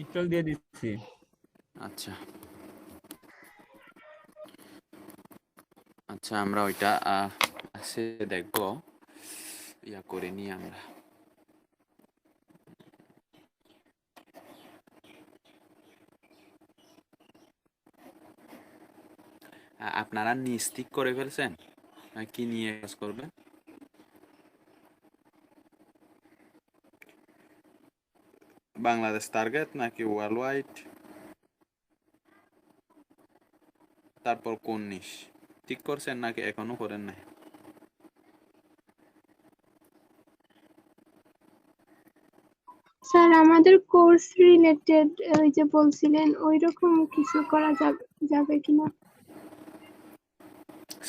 Install দিয়ে দিচ্ছি। আচ্ছা আচ্ছা, আমরা ওইটা আসে দেখবো, ইয়া করে নিই আমরা। আপনারা নিশ্চিত করে ফেলছেন কি নিয়ে কাজ করবেন? বাংলাদেশ টার্গেট নাকি ওয়ার্ল্ড ওয়াইড, তারপর কোন নিশ ঠিক করছেন নাকি এখনো করেন নাই? স্যার আমাদের কোর্স রিলেটেড ওই যে বলছিলেন ওইরকম কিছু করা যাবে কিনা?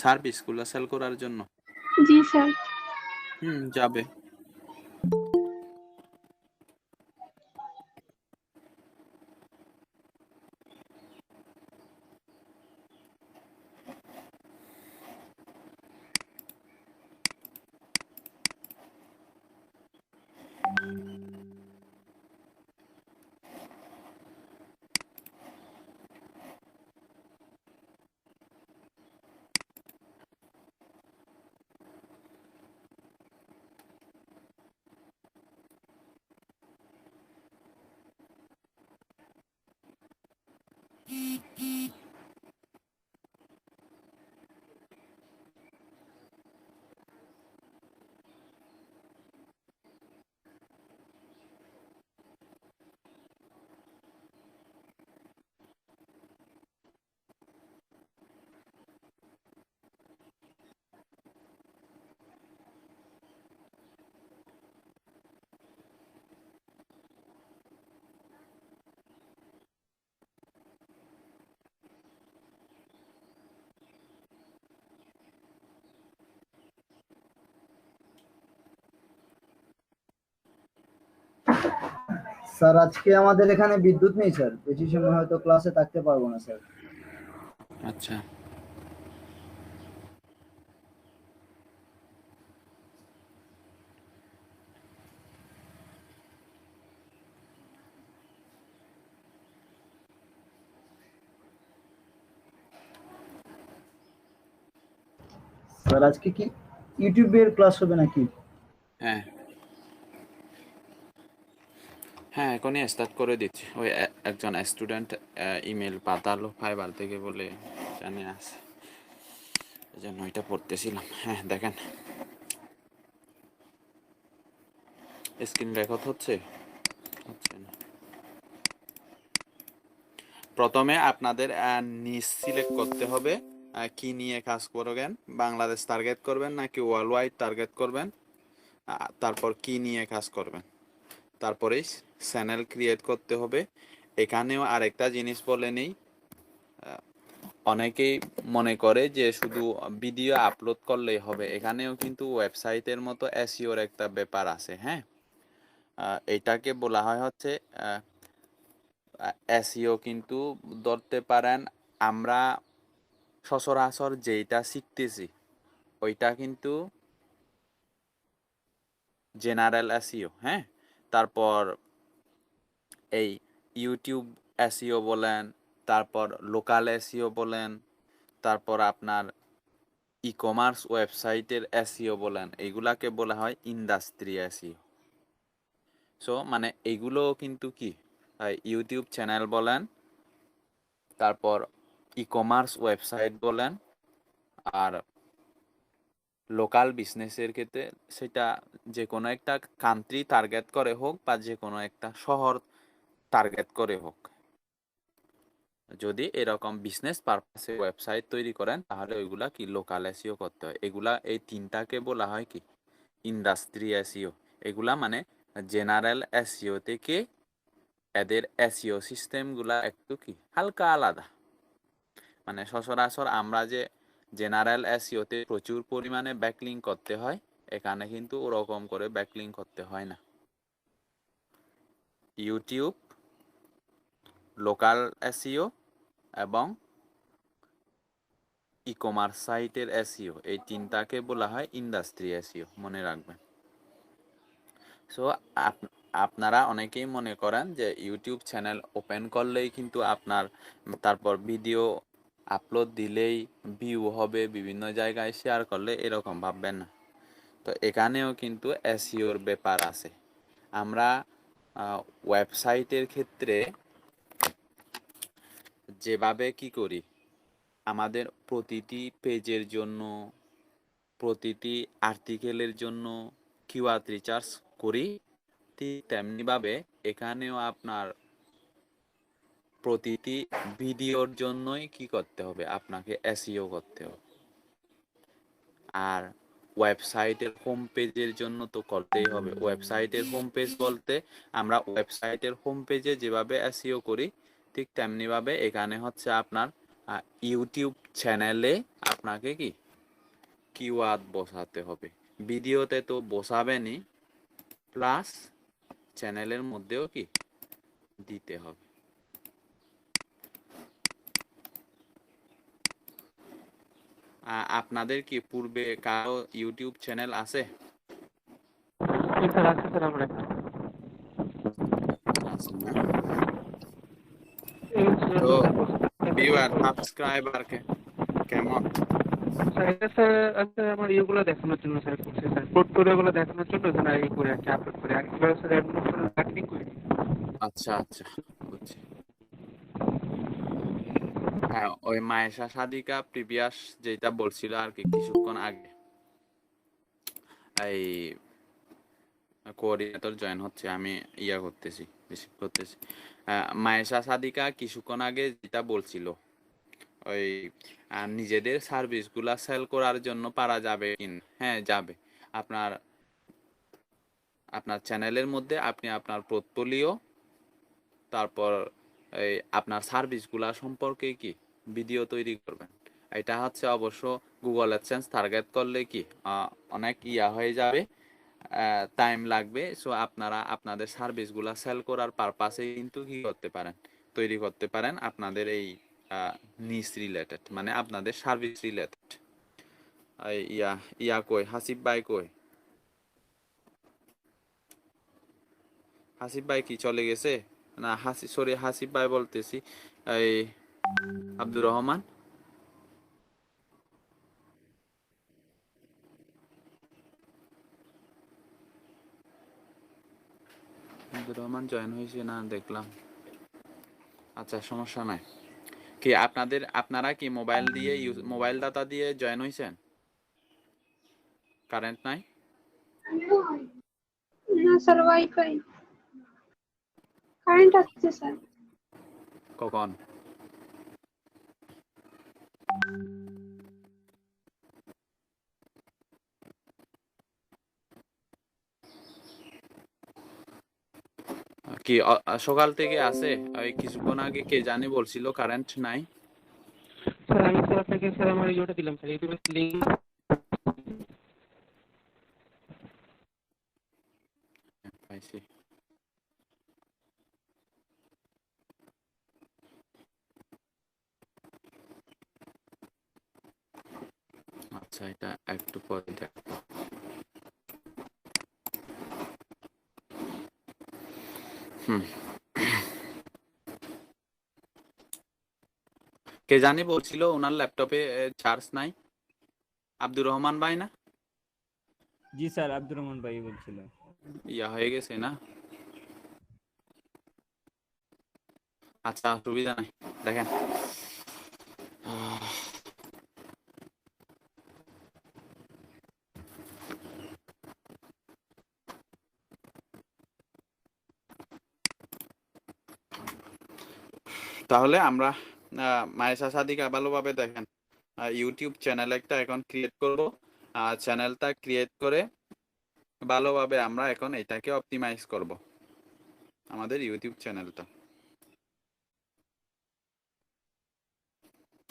সার্ভিসগুলো সেল করার জন্য? জি স্যার। যাবে। স্যার আজকে আমাদের এখানে বিদ্যুৎ নেই স্যার, বেশি সময় হয়তো ক্লাসে থাকতে পারবো না স্যার। আচ্ছা স্যার আজকে কি ইউটিউবের ক্লাস হবে নাকি? হ্যাঁ হ্যাঁ, এখনই স্টার্ট করে দিচ্ছি। ওই একজন স্টুডেন্ট ইমেল পাঠালো ফাইবার থেকে বলে জানিয়ে আসে, এই জন্য ওইটা পড়তেছিলাম। হ্যাঁ দেখেন, স্ক্রিন রেকর্ড হচ্ছে হচ্ছে না। প্রথমে আপনাদের নিজ সিলেক্ট করতে হবে কি নিয়ে কাজ করবেন, বাংলাদেশ টার্গেট করবেন নাকি ওয়ার্ল্ড ওয়াইড টার্গেট করবেন, তারপর কি নিয়ে কাজ করবেন, তারপরেই চ্যানেল ক্রিয়েট করতে হবে। এখানেও আরেকটা জিনিস বলে নেই, অনেকেই মনে করে যে শুধু ভিডিও আপলোড করলেই হবে, এখানেও কিন্তু ওয়েবসাইটের মতো এসইওর একটা ব্যাপার আছে। হ্যাঁ, এটাকে বলা হয় হচ্ছে এসইও, কিন্তু ধরতে পারেন আমরা সচরাচর যেটা শিখতেছি ওইটা কিন্তু জেনারেল এসইও। হ্যাঁ, তারপর এই ইউটিউব এসইও বলেন, তারপর লোকাল এসইও বলেন, তারপর আপনার ই কমার্স ওয়েবসাইটের এসইও বলেন, এইগুলাকে বলা হয় ইন্ডাস্ট্রি এসইও। সো মানে এইগুলো কিন্তু কি ইউটিউব চ্যানেল বলেন, তারপর ই কমার্স ওয়েবসাইট বলেন, আর লোকাল বিজনেসের ক্ষেত্রে সেটা যে কোনো একটা কান্ট্রি টার্গেট করে হোক বা যে কোনো একটা শহর টার্গেট করে হোক, যদি এরকম বিজনেস পারপাসে ওয়েবসাইট তৈরি করেন তাহলে ওইগুলা কি লোকাল এসইও করতে হয়। এগুলা এই তিনটাকে বলা হয় কি ইন্ডাস্ট্রি এসইও। এগুলা মানে জেনারেল এসইও থেকে এদের এসইও সিস্টেমগুলা একটু কি হালকা আলাদা। মানে সচরাচর আমরা যে জেনারেল এসইওতে প্রচুর পরিমাণে ব্যাকলিঙ্ক করতে হয়, এখানে কিন্তু ওরকম করে ব্যাকলিঙ্ক করতে হয় না। ইউটিউব, লোকাল এসইও এবং ই কমার্স সাইটের এসইও, এই তিনটাকে বলা হয় ইন্ডাস্ট্রি এসইও, মনে রাখবেন। সো আপনারা অনেকেই মনে করেন যে ইউটিউব চ্যানেল ওপেন করলেই কিন্তু আপনার তারপর ভিডিও আপলোড দিলেই ভিউ হবে, বিভিন্ন জায়গায় শেয়ার করলে এরকম ভাববেন না। তো এখানেও কিন্তু এসইওর ব্যাপার আছে। আমরা ওয়েবসাইটের ক্ষেত্রে যেভাবে কি করি, আমাদের প্রতিটি পেজের জন্য, প্রতিটি আর্টিকেলের জন্য কিওয়ার্ড রিসার্চ করি, ঠিক তেমনিভাবে এখানেও আপনার প্রতিটি ভিডিওর জন্যই কি করতে হবে, আপনাকে এসইও করতে হবে। আর ওয়েবসাইটের হোম পেজের জন্য তো করতেই হবে। ওয়েবসাইটের হোম পেজ বলতে আমরা ওয়েবসাইটের হোম পেজে যেভাবে এসইও করি, ঠিক তেমনিভাবে এখানে হচ্ছে আপনার ইউটিউব চ্যানেলে আপনাকে কি কিওয়ার্ড বসাতে হবে। ভিডিওতে তো বসাবেনই, প্লাস চ্যানেলের মধ্যেও কি দিতে হবে। আপনাদের কি পূর্বে কারো ইউটিউব চ্যানেল আছে? স্যার আছে স্যার আমার একটা। আছে না? এই স্যার তো স্যার ভিউয়ার সাবস্ক্রাইবার কেমন? এটা স্যার আচ্ছা আমার ইয়েগুলো দেখানোর জন্য স্যার করছে স্যার, পোর্টফোলিওগুলো দেখানোর জন্য এখানে ইয়ে করে আর কি আপলোড করে আর কিভাবে স্যার মার্কেটিং করি। আচ্ছা আচ্ছা, বুঝছি। হ্যাঁ, ওই মায়েশা সাদিকা প্রিভিয়াস যেটা বলছিল আর কি কিছুক্ষণ আগে, এই কোঅর্ডিনেটর জয়েন হচ্ছে, আমি করতেছি, রিসিভ করতেছি। মায়েশা সাদিকা কিছুক্ষণ আগে যেটা বলছিল, ওই নিজেদের সার্ভিসগুলা সেল করার জন্য পারা যাবে কিনা। হ্যাঁ, যাবে। আপনার আপনার চ্যানেলের মধ্যে আপনি আপনার পোর্টফোলিও, তারপর এই আপনার সার্ভিসগুলা সম্পর্কে কি ভিডিও তৈরি করবেন। এটা হচ্ছে অবশ্য গুগল অ্যাডসেন্স টার্গেট করলে কি অনেক হয়ে যাবে, টাইম লাগবে। সো আপনারা আপনাদের সার্ভিসগুলা সেল করার পারপাসে কিন্তু কি করতে পারেন, তৈরি করতে পারেন আপনাদের এই নিস রিলেটেড, মানে আপনাদের সার্ভিস রিলেটেড। কই হাসিব ভাই, কই হাসিব ভাই? কি চলে গেছে? না, সরি, হাসিব ভাই বলতেছি, এই আব্দুর রহমান। আব্দুর রহমান জয়েন হয়েছে না দেখলাম। আচ্ছা, সমস্যা নাই। কি আপনারা কি মোবাইল ডাটা দিয়ে জয়েন হয়েছেন? কারেন্ট নাই? না স্যার, ওয়াইফাই। কারেন্ট আসছে স্যার। কখন? কি সকাল থেকে আছে? ওই কিছুক্ষণ আগে কে জানি বলছিল কারেন্ট নাই। স্যার আমি স্যার আপনাকে স্যার আমার ইয়েটা দিলাম স্যার, ইউটিউবের লিঙ্ক। পাইছি। আচ্ছা, এটা একটু পরে দেখো। কে জানি বলছিল ওনার ল্যাপটপে চার্জ নাই। আব্দুর রহমান ভাই না? জি স্যার, আব্দুর রহমান ভাই বলছিল। হয়ে গেছে না? আচ্ছা, অসুবিধা নাই। দেখেন, তাহলে আমরা মায়েশা সাদিকা ভালোভাবে দেখেন, ইউটিউব চ্যানেল একটা এখন ক্রিয়েট করব। চ্যানেলটা ক্রিয়েট করে ভালোভাবে আমরা এখন এটাকে অপটিমাইজ করব, আমাদের ইউটিউব চ্যানেলটা।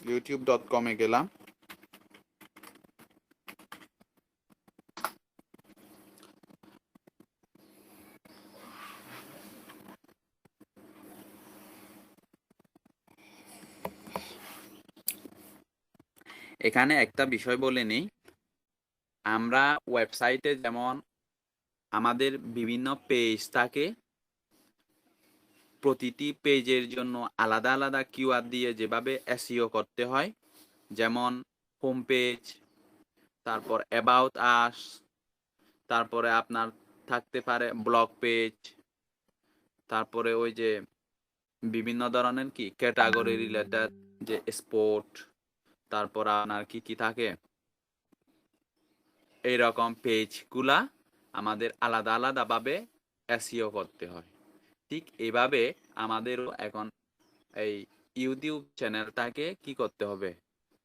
youtube.com-এ গেলাম। এখানে একটা বিষয় বলে নেই, আমরা ওয়েবসাইটে যেমন আমাদের বিভিন্ন পেজ থাকে, প্রতিটি পেজের জন্য আলাদা আলাদা কিওয়ার্ড দিয়ে যেভাবে এসইও করতে হয়, যেমন হোম পেজ, তারপর অ্যাবাউট আস, তারপরে আপনার থাকতে পারে ব্লগ পেজ, তারপরে ওই যে বিভিন্ন ধরনের কি ক্যাটাগরি রিলেটেড, যে স্পোর্ট, তারপর আপনার কি কি থাকে, এইরকম পেজগুলা আমাদের আলাদা আলাদাভাবে এসইও করতে হয়। ঠিক এভাবে আমাদেরও এখন এই ইউটিউব চ্যানেলটাকে কি করতে হবে,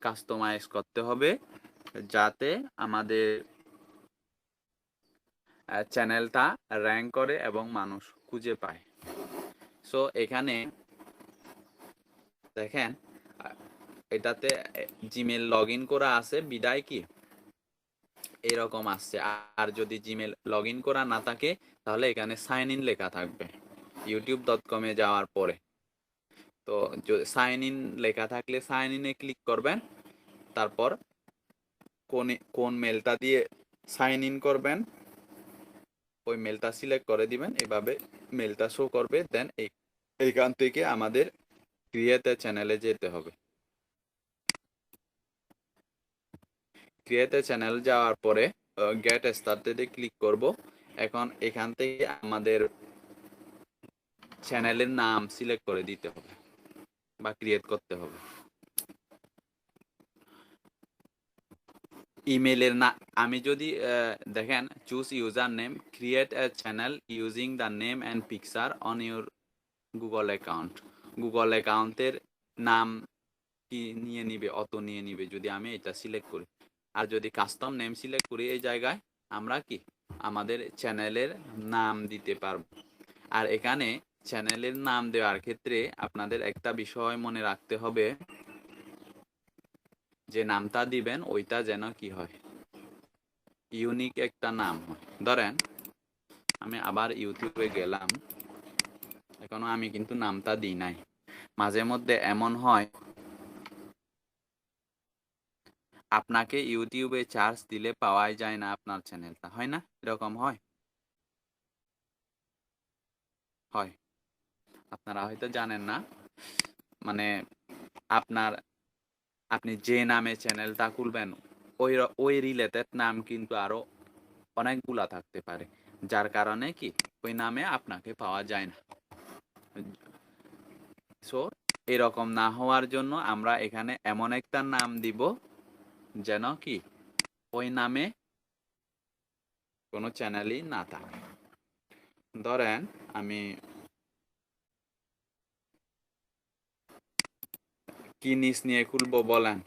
কাস্টমাইজ করতে হবে, যাতে আমাদের চ্যানেলটা র্যাঙ্ক করে এবং মানুষ খুঁজে পায়। সো এখানে দেখেন, এটাতে জিমেল লগ ইন করা আছে বিদায় কি এরকম আসছে। আর যদি জিমেল লগ ইন করা না থাকে তাহলে এখানে সাইন ইন লেখা থাকবে youtube.com-এ যাওয়ার পরে। তো সাইন ইন লেখা থাকলে সাইন ইনে ক্লিক করবেন, তারপর কোন মেলটা দিয়ে সাইন ইন করবেন ওই মেলটা সিলেক্ট করে দিবেন, এভাবে মেলটা শো করবে। দেন এইখান থেকে আমাদের ক্রিয়েট এ চ্যানেলে যেতে হবে। ক্রিয়েট এ চ্যানেল যাওয়ার পরে গেট স্টার্টেডে ক্লিক করব। এখন এখান থেকে আমাদের চ্যানেলের নাম সিলেক্ট করে দিতে হবে বা ক্রিয়েট করতে হবে। ইমেলের না, আমি যদি দেখেন choose user name, create a channel using the name and picture on your Google account. Google অ্যাকাউন্টের নাম কি নিয়ে নিবে, অত নিয়ে নিবে যদি আমি এটা সিলেক্ট করি। আর যদি কাস্টম নেম সিলেক্ট করি, এই জায়গায় আমরা কি আমাদের চ্যানেলের নাম দিতে পারবো। আর এখানে চ্যানেলের নাম দেওয়ার ক্ষেত্রে আপনাদের একটা বিষয় মনে রাখতে হবে, যে নামটা দিবেন ওইটা যেন কি হয়, ইউনিক একটা নাম হয়। ধরেন আমি আবার ইউটিউবে গেলাম, এখনো আমি কিন্তু নামটা দিই নাই। মাঝে মধ্যে এমন হয় আপনাকে ইউটিউবে চার্জ দিলে পাওয়াই যায় না আপনার চ্যানেলটা, হয় না? এরকম হয় হয় আপনারা হয়তো জানেন না, মানে আপনি যে নামে চ্যানেলটা খুলবেন ওই রিলেটেড নাম কিন্তু আরো অনেকগুলা থাকতে পারে, যার কারণে কি ওই নামে আপনাকে পাওয়া যায় না। সো এরকম না হওয়ার জন্য আমরা এখানে এমন একটা নাম দিব যেন কি ওই নামে কোনো চ্যানেলই না থাকে। ধরেন আমি কি নিউজ নিয়ে খুলবো বলেন,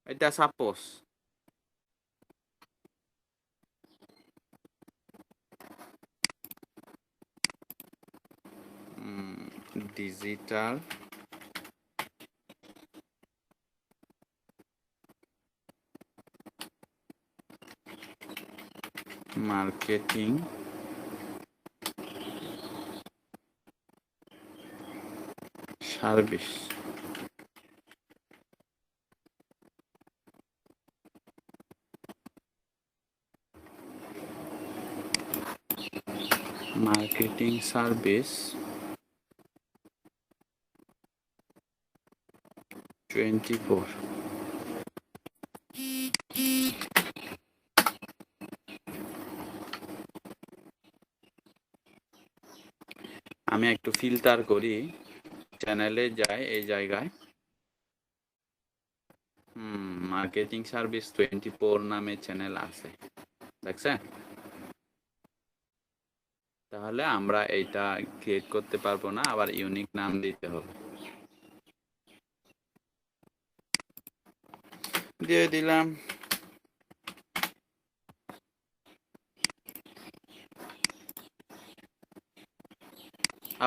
এটা suppose digital marketing service. Marketing service 24। আমি একটু ফিল্টার করি, চ্যানেলে যাই, এই জায়গায় মার্কেটিং সার্ভিস 24 নামে চ্যানেল আছে, দেখছেন? তাহলে আমরা এইটা ক্রিয়েট করতে পারবো না, আবার ইউনিক নাম দিতে হবে। দিয়ে দিলাম।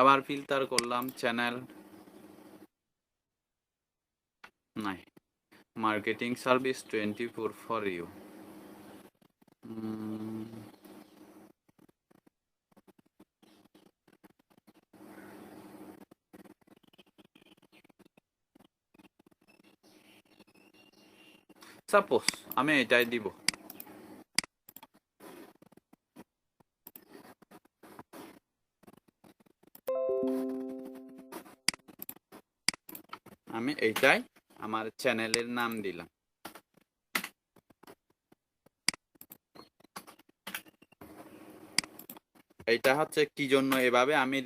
আবার ফিল্টার করলাম, চ্যানেল নাই, marketing service 24 for you. Suppose আমি এটাই দিব। আমি এইটাই আমার চ্যানেলের নাম দিলাম। এইটা হচ্ছে কি জন্য এভাবে আমি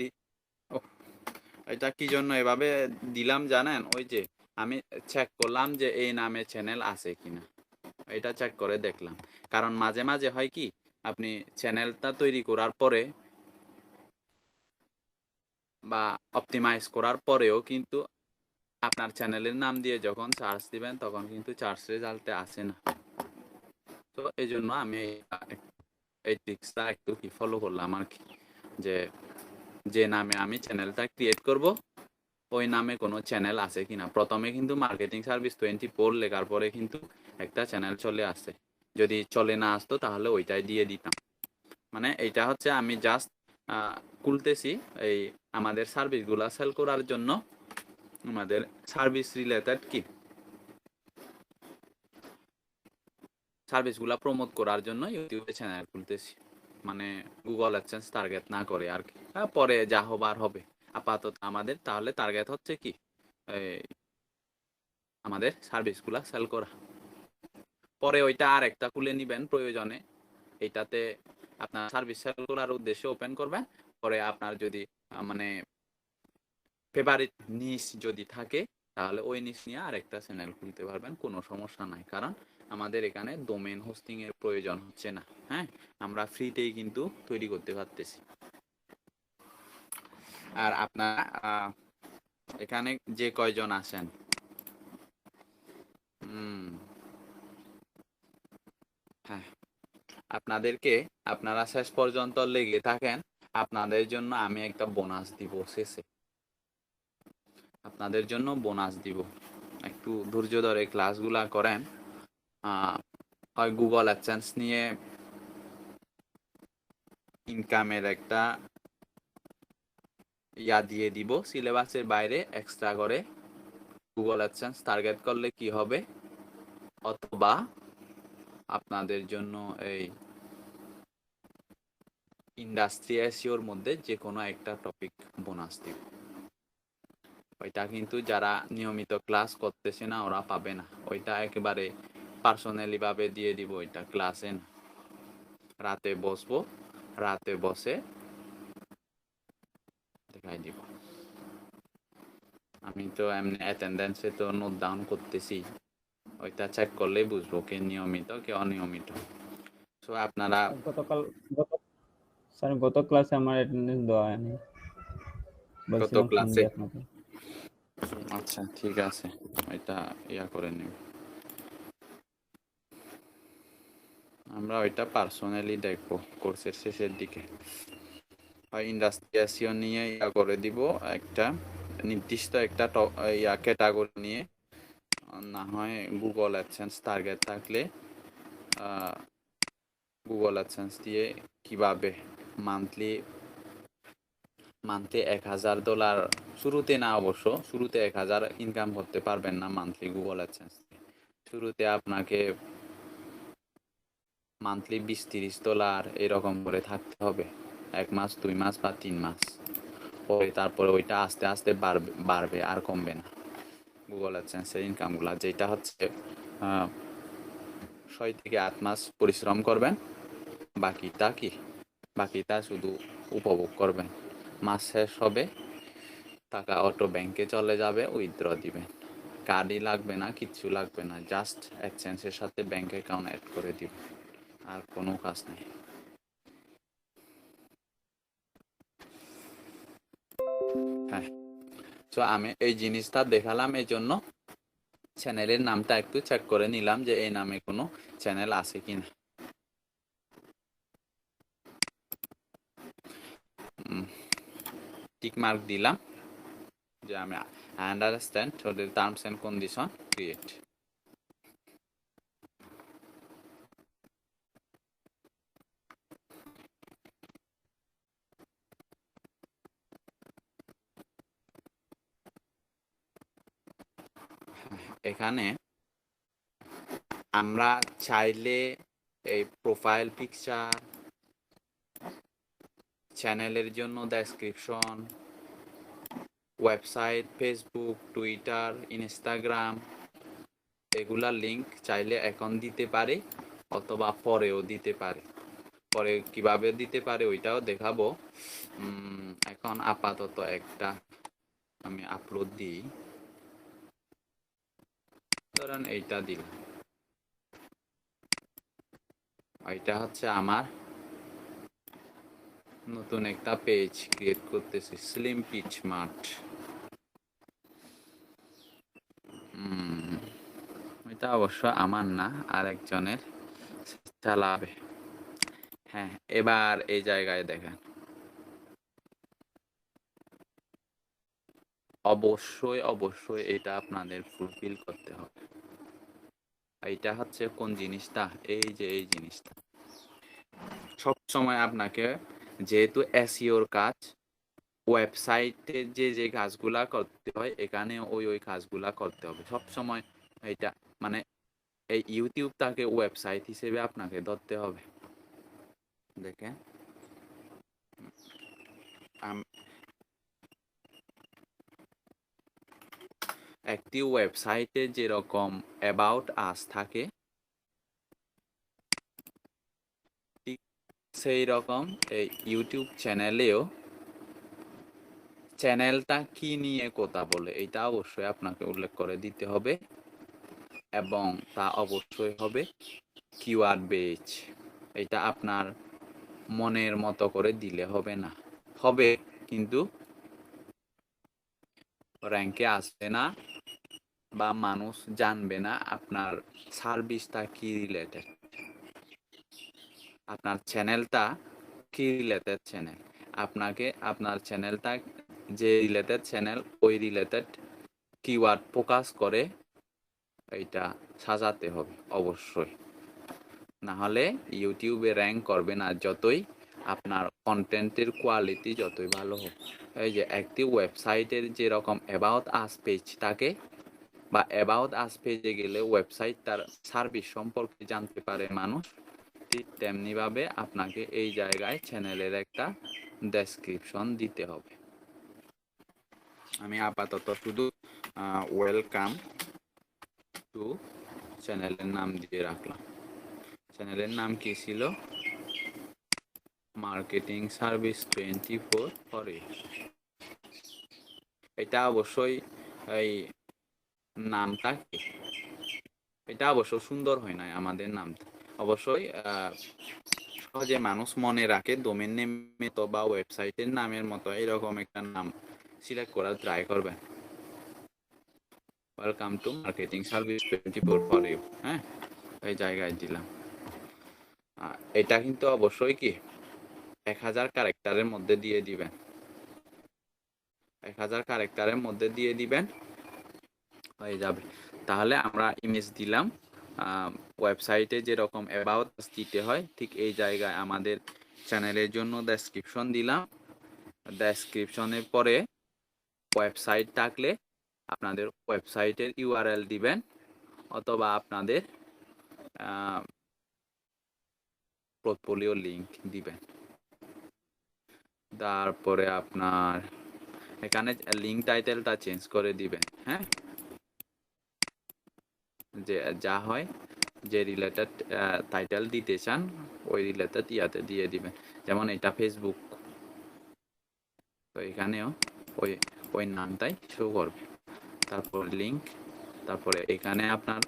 এটা কি জন্য এভাবে দিলাম জানেন? ওই যে আমি চেক করলাম যে এই নামে চ্যানেল আছে কিনা, এটা চেক করে দেখলাম। কারণ মাঝে মাঝে হয় কি, আপনি চ্যানেলটা তৈরি করার পরে বা অপটিমাইজ করার পরেও কিন্তু আপনার চ্যানেলের নাম দিয়ে যখন সার্চ দিবেন তখন কিন্তু সার্চ রেজাল্টে আসে না। তো এই জন্য আমি এই ট্রিক্সটা একটু কি ফলো করলাম আর কি, যে নামে আমি চ্যানেলটা ক্রিয়েট করব ওই নামে কোনো চ্যানেল আছে কিনা। প্রথমে কিন্তু মার্কেটিং সার্ভিস 24 লেখার পরে কিন্তু একটা চ্যানেল চলে আসে, যদি চলে না আসতো তাহলে ওইটাই দিয়ে দিতাম। মানে এইটা হচ্ছে আমি জাস্ট খুলতেছি এই আমাদের সার্ভিসগুলা সেল করার জন্য, আমাদের সার্ভিস রিলেটেড কি সার্ভিসগুলা প্রমোট করার জন্য ইউটিউবে চ্যানেল খুলতেছি, মানে গুগল অ্যাডসেন্স টার্গেট না করে আর কি। পরে যা হবার হবে, আপাতত আমাদের তাহলে টার্গেট হচ্ছে কি আমাদের সার্ভিসগুলা সেল করা। পরে ওইটা আর একটা খুলে নিবেন প্রয়োজনে, এইটাতে আপনার সার্ভিস সেল করার উদ্দেশ্যে ওপেন করবেন। পরে আপনার যদি মানে ফেভারিট নিশ যদি থাকে তাহলে ওই নিশ নিয়ে আরেকটা চ্যানেল খুলতে পারবেন, কোনো সমস্যা নাই। কারণ আমাদের এখানে ডোমেইন হোস্টিং এর প্রয়োজন হচ্ছে না। হ্যাঁ, আমরা ফ্রিতেই কিন্তু তৈরি করতে পারতেছি। আর আপনারা এখানে যে কয়জন আছেন, হ্যাঁ, আপনাদেরকে আপনারা শেষ পর্যন্ত লেগে থাকেন, আপনাদের জন্য আমি একটা বোনাস দিব শেষে। আপনাদের জন্য বোনাস দিব, একটু ধৈর্য ধরে ক্লাসগুলা করেন। হয় গুগল অ্যাডসেন্স নিয়ে ইনকামের একটা ইয়া দিয়ে দিব সিলেবাসের বাইরে এক্সট্রা করে, গুগল অ্যাডসেন্স টার্গেট করলে কি হবে, অথবা আপনাদের জন্য এই ইন্ডাস্ট্রি এসইওর মধ্যে যে কোনো একটা টপিক বোনাস দিব। ওইটা কিন্তু যারা নিয়মিত ক্লাস করতেছে না ওরা পাবে না, ওইটা একেবারে পার্সোনালি ভাবে দিয়ে দিব। ওইটা ক্লাসে না, রাতে বসবো, রাতে বসে দেখাই দিব। আমি তো এমনি অ্যাটেন্ডেন্সে তো নোট ডাউন করতেছি, ওইটা চেক করলেই বুঝবো কে নিয়মিত কে অনিয়মিত। সো আপনারা গত ক্লাসে আমার অ্যাটেন্ডেন্স দেওয়া হয়নি, গত বলছিলাম ফোন ক্লাসে, দিয়ে আপনাকে। আচ্ছা ঠিক আছে, এটা ইয়া করে নেব। আমরা ওইটা পার্সোনালি দেখবো কোর্সের শেষের দিকে। হয় ইন্ডাস্ট্রি এসইও নিয়ে ইয়া করে দিব একটা নির্দিষ্ট একটা ইয়া ক্যাটাগরি নিয়ে, না হয় গুগল অ্যাডসেন্স টার্গেট থাকলে গুগল অ্যাডসেন্স দিয়ে কিভাবে মান্থলি $1000, শুরুতে না, অবশ্য শুরুতে 1000 ইনকাম করতে পারবেন না মান্থলি গুগল অ্যাডসেন্স। শুরুতে আপনাকে মান্থলি $20-30 এরকম করে থাকতে হবে, 1 মাস 2 মাস বা 3 মাস পরে। তারপরে ওইটা আস্তে আস্তে বাড়বে আর কমবে না গুগল অ্যাডসেন্সের ইনকামগুলো। যেটা হচ্ছে 6 থেকে 8 মাস পরিশ্রম করবেন, বাকিটা শুধু উপভোগ করবেন। মাস শেষ হবে, টাকা অটো ব্যাংকে চলে যাবে, উইথড্র দিবেন, কার্ডই লাগবে না, কিচ্ছু লাগবে না, জাস্ট অ্যাডসেন্সের সাথে ব্যাংক অ্যাকাউন্ট অ্যাড করে দিবেন, আর কোনো কাজ নেই। হ্যাঁ, তো আমি এই জিনিসটা দেখালাম এই জন্য চ্যানেলের নামটা একটু চেক করে নিলাম যে এই নামে কোনো চ্যানেল আছে কিনা। টিক মার্ক দিলাম যে আমি আন্ডারস্ট্যান্ড ওদের টার্মস এন্ড কন্ডিশন ক্রিয়েট। এখানে আমরা চাইলে এই প্রোফাইল পিকচার, চ্যানেলের জন্য description, website, Facebook, Twitter, Instagram এগুলার লিংক চাইলে এখন দিতে পারে অথবা পরেও দিতে পারে। পরে কিভাবে দিতে পারে ওইটাও দেখাবো। এখন আপাতত একটা আমি আপলোড দিই, ধরেন এইটা দিলাম। এটা হচ্ছে আমার নতুন একটা পেজ ক্রিয়েট করতেছি, স্লিম পিচ মার্ট। এটা অবশ্য আমার না, আরেকজনের, চালাবে। হ্যাঁ, এবার এই জায়গায় দেখেন, অবশ্যই অবশ্যই এটা আপনাদের ফুলফিল করতে হবে। এইটা হচ্ছে কোন জিনিসটা, এই যে এই জিনিসটা সব সময় আপনাকে, যেহেতু এসইওর কাজ, ওয়েবসাইটে যে যে কাজগুলা করতে হয় এখানে ওই কাজগুলা করতে হবে সব সময়। এটা মানে এই ইউটিউবটাকে ওয়েবসাইট হিসেবে আপনাকে ধরতে হবে। দেখেন, একটি ওয়েবসাইটে যেরকম অ্যাবাউট আস থাকে, ঠিক সেই রকম এই ইউটিউব চ্যানেলেও চ্যানেলটা কি নিয়ে কথা বলে এটা অবশ্যই আপনাকে উল্লেখ করে দিতে হবে, এবং তা অবশ্যই হবে কিওয়ার্ড বেজ। এটা আপনার মনের মতো করে দিলে হবে না, হবে কিন্তু র্যাঙ্কে আসবে না বা মানুষ জানবে না আপনার সার্ভিসটা কি রিলেটেড, আপনার চ্যানেলটা কি রিলেটেড চ্যানেল। আপনাকে আপনার চ্যানেলটা যে রিলেটেড চ্যানেল ওই রিলেটেড কিওয়ার্ড ফোকাস করে এটা সাজাতে হবে অবশ্যই, না হলে ইউটিউবে র্যাঙ্ক করবে না যতই আপনার কন্টেন্টের কোয়ালিটি যতই ভালো হোক। এই যে একটি ওয়েবসাইটের যেরকম অ্যাবাউট আস পেজ থাকে, বা অ্যাবাউট আস পেজে গেলে ওয়েবসাইট তার সার্ভিস সম্পর্কে জানতে পারে মানুষ, ঠিক তেমনিভাবে আপনাকে এই জায়গায় চ্যানেলের একটা ডেসক্রিপশন দিতে হবে। আমি আপাতত শুধু ওয়েলকাম টু চ্যানেলের নাম দিয়ে রাখলাম। চ্যানেলের নাম কি ছিল? Marketing service 24 for you. এটা অবশ্যই এই নামটা কি, এটা অবশ্য সুন্দর হয় নাই আমাদের নামটা, অবশ্যই সহজে মানুষ মনে রাখে ডোমেন নেমের মতো বা ওয়েবসাইটের নামের মতো এরকম একটা নাম সিলেক্ট করার ট্রাই করবেন। Welcome to marketing service 24 for you. হ্যাঁ, এই জায়গায় দিলাম। এটা কিন্তু অবশ্যই কি 1000 ক্যারেক্টারের মধ্যে দিয়ে দিবেন, 1000 ক্যারেক্টারের মধ্যে দিয়ে দিবেন, হয়ে যাবে। তাহলে আমরা ইমেজ দিলাম, ওয়েবসাইটে যেরকম অ্যাবাউট দিতে হয় ঠিক এই জায়গায় আমাদের চ্যানেলের জন্য ডেসক্রিপশন দিলাম। ডেসক্রিপশনের পরে ওয়েবসাইট থাকলে আপনাদের ওয়েবসাইটের ইউআরএল দিবেন, অথবা আপনাদের পোর্টফোলিও লিংক দিবেন। তারপরে আপনার এখানে লিংক টাইটেলটা চেঞ্জ করে দিবেন। হ্যাঁ, যে যা হয়, যে রিলেটেড টাইটেল দিতে চান ওই রিলেটেড ইয়াতে দিয়ে দিবেন। যেমন এটা ফেসবুক, তো এখানেও ওই ওই নামটাই শো করবে। তারপর লিংক, তারপরে এখানে আপনার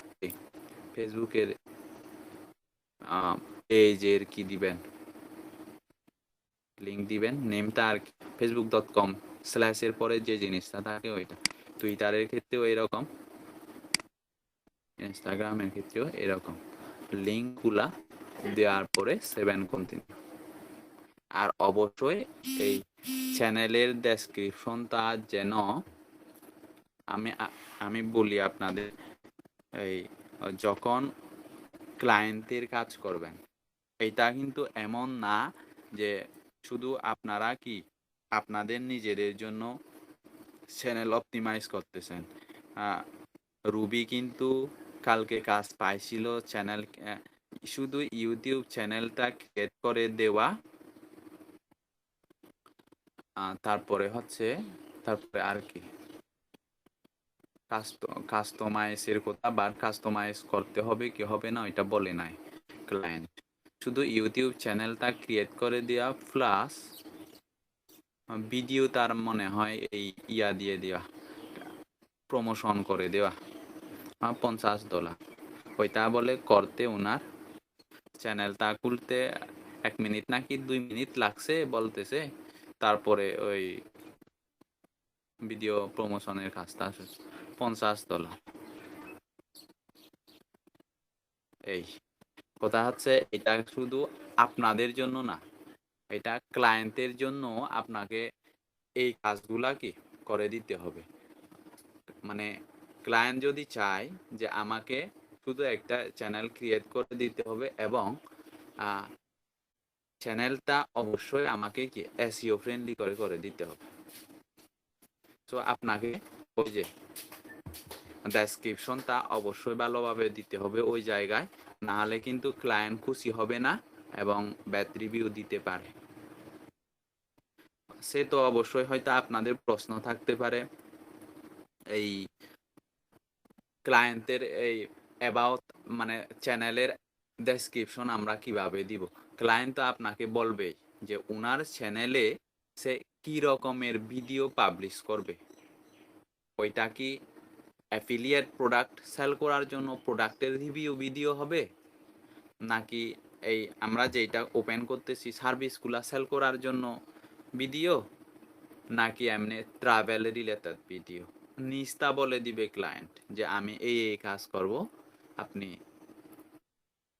ফেসবুকের পেজের কি দিবেন, লিংক দিবেন, নেমটা আর facebook.com/এর পরে যে জিনিসটা থাকে ওইটা। টুইটারের ক্ষেত্রেও এরকম, ইনস্টাগ্রামের ক্ষেত্রেও এরকম লিঙ্কগুলা দেওয়ার পরে 7 কন্টিনিউ। আর অবশ্যই এই চ্যানেলের ডেসক্রিপশনটা যেন আমি বলি আপনাদের, এই যখন ক্লায়েন্টের কাজ করবেন, এটা কিন্তু এমন না যে শুধু আপনারা কি আপনাদের নিজেদের জন্য চ্যানেল অপটিমাইজ করতেছেন। রুবি কিন্তু কালকে কাজ পাইছিল চ্যানেল, শুধু ইউটিউব চ্যানেলটা ক্রিয়েট করে দেওয়া, তারপরে হচ্ছে তারপরে আর কি কাস্টমাইজের কথা, বা কাস্টমাইজ করতে হবে কি হবে না এটা বলে নাই ক্লায়েন্ট। শুধু ইউটিউব চ্যানেলটা ক্রিয়েট করে দেওয়া প্লাস ভিডিও তার মনে হয় এই ইয়া দিয়ে দেওয়া, প্রমোশন করে দেওয়া $50। ওইটা বলে করতে ওনার চ্যানেলটা খুলতে 1 মিনিট নাকি 2 মিনিট লাগছে বলতেছে, তারপরে ওই ভিডিও প্রমোশনের কাজটা আছে $50। এই কথা হচ্ছে এটা শুধু আপনাদের জন্য না, এটা ক্লায়েন্টের জন্য আপনাকে এই কাজগুলা কি করে দিতে হবে। মানে ক্লায়েন্ট যদি চায় যে আমাকে শুধু একটা চ্যানেল ক্রিয়েট করে দিতে হবে এবং চ্যানেলটা অবশ্যই আমাকে কি এসইও ফ্রেন্ডলি করে করে দিতে হবে, তো আপনাকে ওই যে ডেসক্রিপশনটা অবশ্যই ভালোভাবে দিতে হবে ওই জায়গায়, না হলে কিন্তু ক্লায়েন্ট খুশি হবে না এবং ব্যাড রিভিউ দিতে পারে। সে তো অবশ্যই হয়তো আপনাদের প্রশ্ন থাকতে পারে এই ক্লায়েন্টের এই অ্যাবাউট মানে চ্যানেলের ডেসক্রিপশন আমরা কিভাবে দিব। ক্লায়েন্ট তো আপনাকে বলবে যে ওনার চ্যানেলে সে কি রকমের ভিডিও পাবলিশ করবে, ওইটা কি অ্যাফিলিয়েট প্রোডাক্ট সেল করার জন্য প্রোডাক্টের রিভিউ ভিডিও হবে, নাকি এই আমরা যেটা ওপেন করতেছি সার্ভিসগুলা সেল করার জন্য ভিডিও, নাকি এমনি ট্রাভেল রিলেটেড ভিডিও। নিস্তা বলে দিবে ক্লায়েন্ট যে আমি এই কাজ করব, আপনি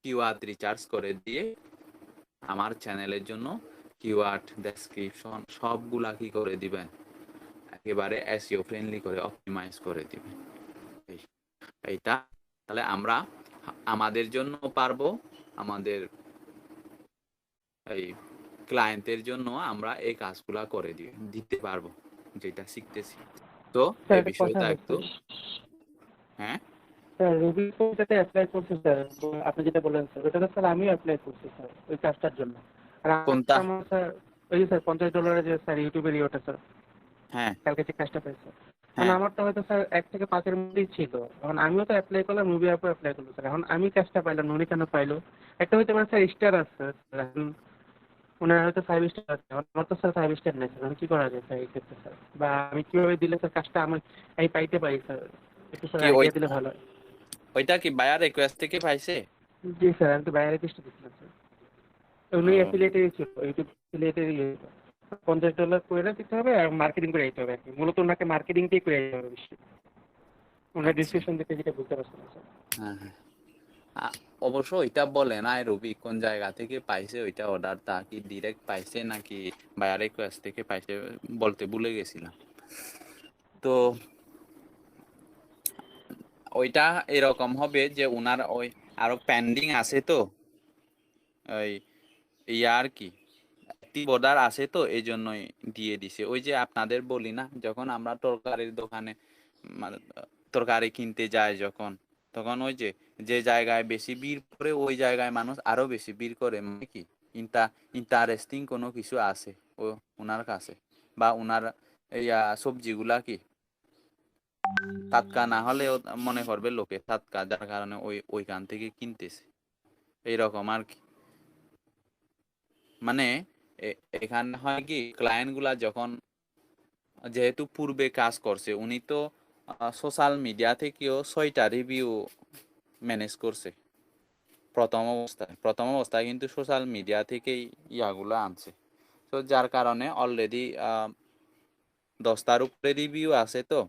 কিওয়ার্ড রিচার্জ করে দিয়ে আমার চ্যানেলের জন্য কিওয়ার্ড ডেসক্রিপশন সবগুলা কি করে দিবেন, একেবারে এসইও ফ্রেন্ডলি করে অপটিমাইজ করে দিবেন। এইটা তাহলে আমরা আমাদের জন্য পারবো, আমাদের এই ক্লায়েন্টের জন্য আমরা এই কাজগুলা করে দিতে পারবো যেটা শিখতেছি। তো স্যার এই একটা বিষয়টা কথা একটু হচ্ছে হ্যাঁ স্যার রুবি কোডটাতে অ্যাপ্লাই করছি স্যার, তো আপনি যেটা বললেন স্যার ওটাতে স্যার আমিও অ্যাপ্লাই করছি স্যার ওই কাজটার জন্য। আর কোনটা? আমার স্যার ওই যে স্যার $50 যে স্যার ইউটিউবের ইয়েটা স্যার, হ্যাঁ কালকে যে কাজটা পেয়েছে, এখন হ্যাঁ আমারটা হয়তো স্যার 1 থেকে 5-এর মধ্যেই ছিল। এখন আমিও তো অ্যাপ্লাই করলাম, মুভি অ্যাপও অ্যাপ্লাই করলো স্যার। এখন আমি কাজটা পাইলাম না, উনি কেন পাইলো? একটা হয়তো আমার স্যার স্টার আছে স্যার, এখন ওনার হয়তো 5 স্টার আছে, আমার তো স্যার 5 স্টার নেই স্যার। এখন কি করা যায় স্যার এই ক্ষেত্রে স্যার? বা আমি কিভাবে দিলে স্যার কাজটা আমি পাইতে পারি স্যার? একটু স্যার কি আইডিয়া দিলে ভালো হয়। ওইটা কি বায়ার রিকোয়েস্ট থেকে পাইছে? জি স্যার, আমি তো বাইরে চেষ্টা দিচ্ছিলাম স্যার। উনি ও, অ্যাফিলিয়েটেরই ছিল, ইউটিউব অ্যাফিলিয়েটেরই $50 করে দিতে হবে আর মার্কেটিং করে দিতে হবে আর কি। মূলত ওনাকে মার্কেটিংটাই করে দিতে হবে বেশি। ওনার আচ্ছা। ডিসক্রিপশন দেখে যেটা বুঝতে পারছিলাম স্যার। হ্যাঁ হ্যাঁ অবশ্য ওইটা বলে না রবি কোন জায়গা থেকে পাইছে ওইটা অর্ডারটা, কি ডিরেক্ট পাইছে নাকি বায়ার রিকোয়েস্ট থেকে পাইছে বলতে ভুলে গেছিলাম। তো ওইটা এরকম হবে যে ওনার ওই আরো পেন্ডিং আছে, তো ওই ইয়া আর কি একটি অর্ডার আছে, তো এই জন্যই দিয়ে দিছে। ওই যে আপনাদের বলি না যখন আমরা তরকারির দোকানে মানে তরকারি কিনতে যাই যখন, তখন ওই যে যে জায়গায় বেশি ভিড় করে ওই জায়গায় মানুষ আরো বেশি ভিড় করে, মানে কি ইন্টারেস্টিং কোনো কিছু আছে ও ওনার কাছে, বা ওনার ইয়া সবজিগুলা কি টাটকা না হলে মনে করবে লোকে টাটকা, যার কারণে ওইখান থেকে কিনতেছে এইরকম আর কি। মানে এখানে হয় কি ক্লায়েন্ট গুলা যখন যেহেতু পূর্বে কাজ করছে, উনি তো সোশ্যাল মিডিয়া থেকেও 6টা রিভিউ ম্যানেজ করছে প্রথম অবস্থায় কিন্তু সোশ্যাল মিডিয়া থেকেই ইয়াগুলো আনছে। তো যার কারণে অলরেডি 10টার উপরে রিভিউ আছে, তো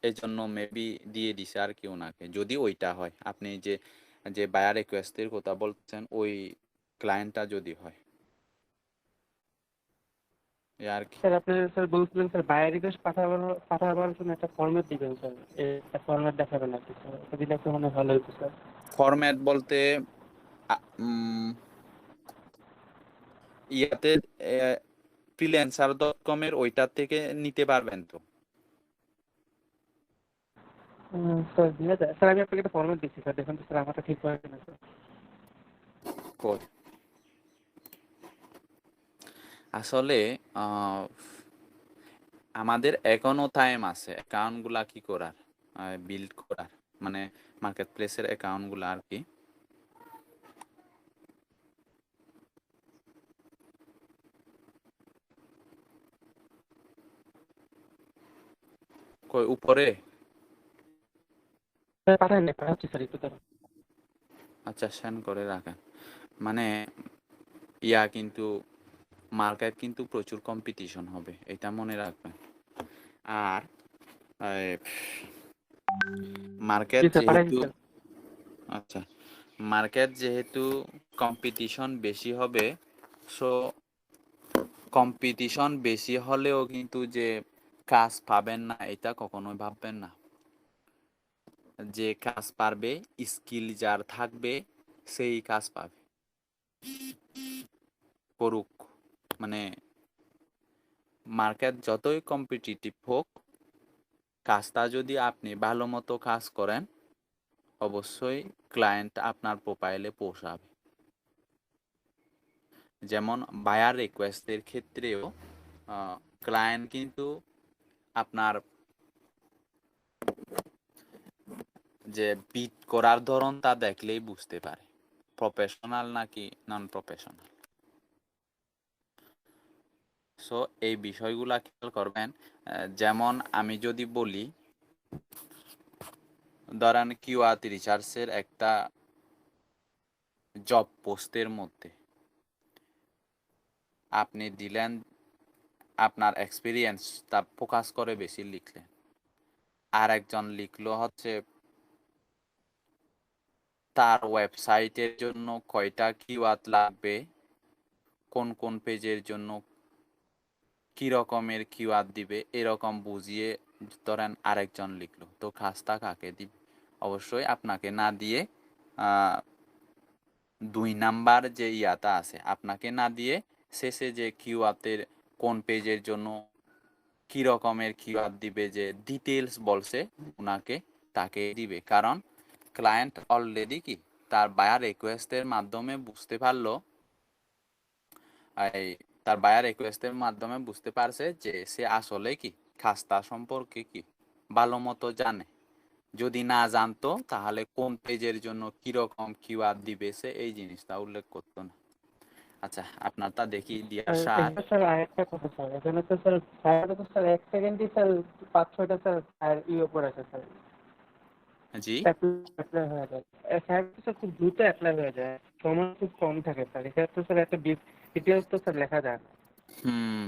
এই জন্য মেবি দিয়ে দিছে আর কি ওনাকে, যদি ওইটা হয় আপনি যে যে বায়ার রিকোয়েস্টের কথা বলছেন ওই ক্লায়েন্টটা যদি হয় এই আর কি। স্যার আপনি স্যার বলছিলেন স্যার বায়ার রিকোয়েস্ট পাঠাবার জন্য একটা ফরম্যাট দিবেন স্যার, একটা ফরম্যাট দেখাবেন আর কি স্যার, ওটা দিলে একটু মনে হয় ভালো হতো স্যার। ফরম্যাট বলতে ইয়াতে freelancer.com এর ওইটার থেকে নিতে পারবেন তো। স্যার দিয়ে যায় স্যার, আমি আপনাকে একটা ফরম্যাট দিচ্ছি স্যার, দেখুন তো স্যার আমারটা ঠিক হয় কিনা স্যার। কই? আসলে আহ, আমাদের এখনো টাইম আছে অ্যাকাউন্ট গুলা কি করার, বিল্ড করার, মানে মার্কেট প্লেসের অ্যাকাউন্ট গুলা আর কি। কই উপরে? স্যার পাঠান না, পাঠাচ্ছি স্যার একটু দাঁড়ান। আচ্ছা সেন্ড করে রাখেন। মানে ইয়া কিন্তু মার্কেট কিন্তু প্রচুর কম্পিটিশন হবে, এটা মনে রাখবেন। আর মার্কেট জি স্যার পাঠাচ্ছি যেহেতু স্যার। আচ্ছা মার্কেট যেহেতু কম্পিটিশন বেশি হবে, সো কম্পিটিশন বেশি হলেও কিন্তু যে কাজ পাবেন না এটা কখনোই ভাববেন না। যে কাজ পারবে, স্কিল যার থাকবে সেই কাজ পাবে, করুক। মানে মার্কেট যতই কম্পিটিটিভ হোক, কাজটা যদি আপনি ভালো মতো কাজ করেন, অবশ্যই ক্লায়েন্ট আপনার প্রোফাইলে পৌঁছাবে। যেমন বায়ার রিকোয়েস্টের ক্ষেত্রেও ক্লায়েন্ট কিন্তু আপনার যে বিট করার ধরন তা দেখলেই বুঝতে পারে প্রফেশনাল নাকি নন প্রফেশনাল। সো এই বিষয়গুলা খেয়াল করবেন। যেমন আমি যদি বলি, ধরেন কিওয়ার্ড রিসার্চের একটা জব পোস্টের মধ্যে আপনি দিলেন আপনার এক্সপিরিয়েন্স, তা ফোকাস করে বেশি লিখলেন। আর একজন লিখলো হচ্ছে তার ওয়েবসাইটের জন্য কয়টা কিওয়ার্ড লাগবে, কোন কোন পেজের জন্য কি রকমের কিওয়ার্ড দিবে, এরকম বুঝিয়ে ধরেন আরেকজন লিখলো, তো কাজটা কাকে দিবে? অবশ্যই আপনাকে না দিয়ে 2 নাম্বার যে ইয়াটা আছে আপনাকে না দিয়ে শেষে যে কিওয়ার্ডের কোন পেজের জন্য কি রকমের কিওয়ার্ড দিবে, যে ডিটেলস বলছে উনাকে, তাকে দিবে। কারণ ক্লায়েন্ট অলরেডি কি তার বায়ার রিকোয়েস্টের মাধ্যমে বুঝতে পারলো, এই তার বায়ার রিকোয়েস্টের মাধ্যমে বুঝতে পারছে যে সে আসলে কি কাজটা সম্পর্কে কি ভালো মতো জানে। যদি না জানতো তাহলে কোন পেজের জন্য কিরকম কিওয়ার্ড দিবে সে এই জিনিসটা উল্লেখ করতো না। আচ্ছা আপনারটা দেখি দিয়ে স্যার সার। এখানে স্যার আরেকটা কথা স্যার, এখানে তো স্যার সায়াটা তো স্যার 1 সেকেন্ডই স্যার 5-6টা স্যার আর উপর আছে স্যার, জি অ্যাপ্লাই হয়ে যায়। সায়াটা তো স্যার খুব দ্রুত অ্যাপ্লাই হয়ে যায়, সময় খুব কম থাকে স্যার। এখানে তো স্যার একটা ডিটেলস তো স্যার লেখা যায় না, হুম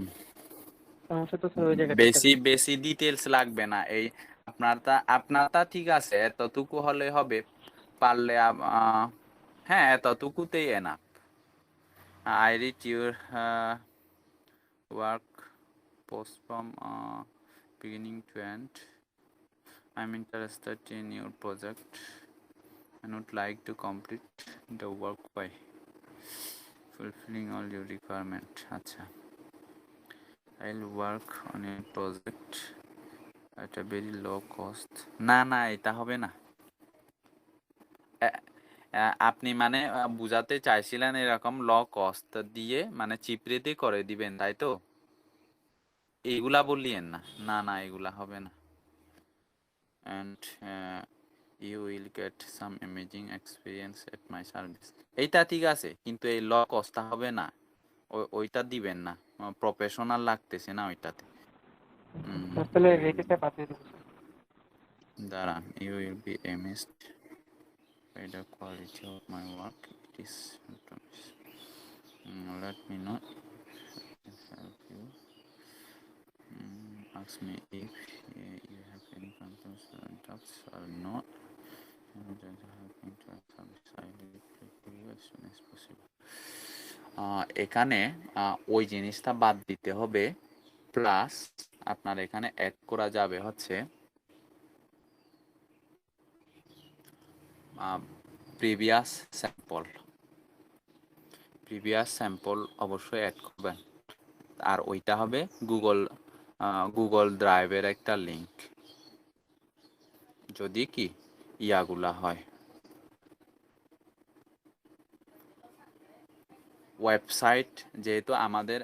সমস্যা তো স্যার ওই জায়গাটা স্যার। বেশি বেশি ডিটেলস লাগবে না। এই আপনারটা ঠিক আছে, এতটুকু হলে হবে। পারলে হ্যাঁ এতটুকুতেই enough. I read your work post from beginning to end. I'm interested in your project and would like to complete the work by fulfilling all your requirement. আচ্ছা, I'll work on a project at a very low cost. না না এটা হবে না। আপনি মানে বুঝাতে চাইছিলেন এরকম ল কস্ট দিয়ে মানে চিপ রেটে করে দিবেন, তাই তো? এইগুলা বললিয়েন না, না না এগুলা হবে না। and you will get some amazing experience at my service. এইটা ঠিক আছে, কিন্তু এই ল কস্টটা হবে না, ওইটা দিবেন না, প্রফেশনাল লাগতেছে না ওইটাতে। তাহলে রেটটা পাঠিয়ে দেবো স্যার। দাঁড়ান, you will be amazed by the quality of my work. It is let me know help you. Ask me if you have any concerns or doubts or not. এখানে ওই জিনিসটা বাদ দিতে হবে, প্লাস আপনার এখানে অ্যাড করা যাবে হচ্ছে প্রিভিয়াস স্যাম্পল অবশ্যই অ্যাড করবেন। আর ওইটা হবে গুগল ড্রাইভের একটা লিংক, যদি কি ইয়াগুলা হয়। ওয়েবসাইট যেহেতু আমাদের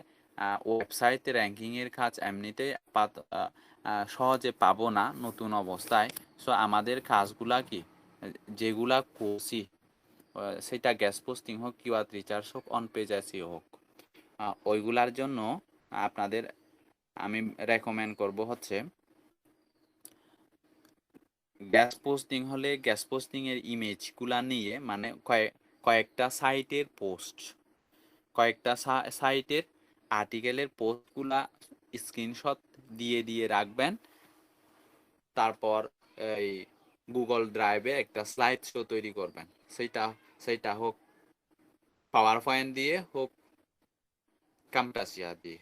ওয়েবসাইটে র্যাঙ্কিং এর কাজ এমনিতেই সহজে পাবো না নতুন অবস্থায়। সো আমাদের কাজগুলা কি, যেগুলা করছি সেটা গেস্ট পোস্টিং হোক, কিওয়ার্ড রিসার্চ হোক, অন পেজ এসইও হোক, ওইগুলার জন্য আপনাদের আমি রেকমেন্ড করব হচ্ছে গ্যাস পোস্টিং হলে গ্যাস পোস্টিং এর ইমেজগুলা নিয়ে মানে কয়েকটা সাইটের পোস্ট, কয়েকটা সাইটের আর্টিকেলের পোস্টগুলা স্ক্রিনশট দিয়ে দিয়ে রাখবেন। তারপর এই গুগল ড্রাইভে একটা স্লাইড শো তৈরি করবেন। সেটা হোক পাওয়ার পয়েন্ট দিয়ে, হোক কামটাসিয়া দিয়ে।